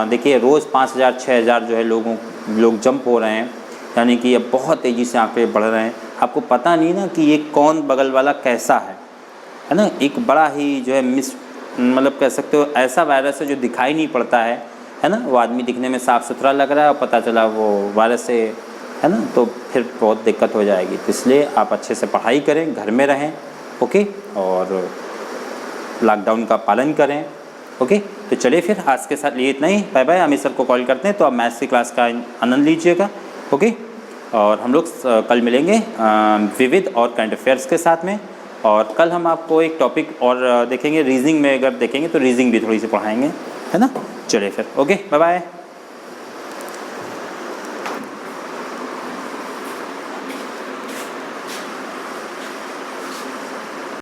देखिए रोज़ 5,000 6,000 जो है लोग जंप हो रहे हैं, यानी कि अब बहुत तेज़ी से आंकड़े बढ़ रहे हैं। आपको पता नहीं ना कि ये कौन बगल वाला कैसा है ना। एक बड़ा ही जो है मतलब कह सकते हो ऐसा वायरस है जो दिखाई नहीं पड़ता है ना। वो आदमी दिखने में साफ़ सुथरा लग रहा है और पता चला वो वायरस से, है ना, तो फिर बहुत दिक्कत हो जाएगी। तो इसलिए आप अच्छे से पढ़ाई करें, घर में रहें, ओके, और लॉकडाउन का पालन करें, ओके। तो चलिए फिर आज के साथ लिए इतना ही, बाय बाय। अमित सर को कॉल करते हैं, तो आप मैथ्स की क्लास का आनंद लीजिएगा, ओके। और हम लोग कल मिलेंगे विविध और करंट अफेयर्स के साथ में। और कल हम आपको एक टॉपिक और देखेंगे, रीजनिंग में अगर देखेंगे तो रीजनिंग भी थोड़ी सी पढ़ाएंगे, है ना। चलिए फिर, ओके, बाय बाय।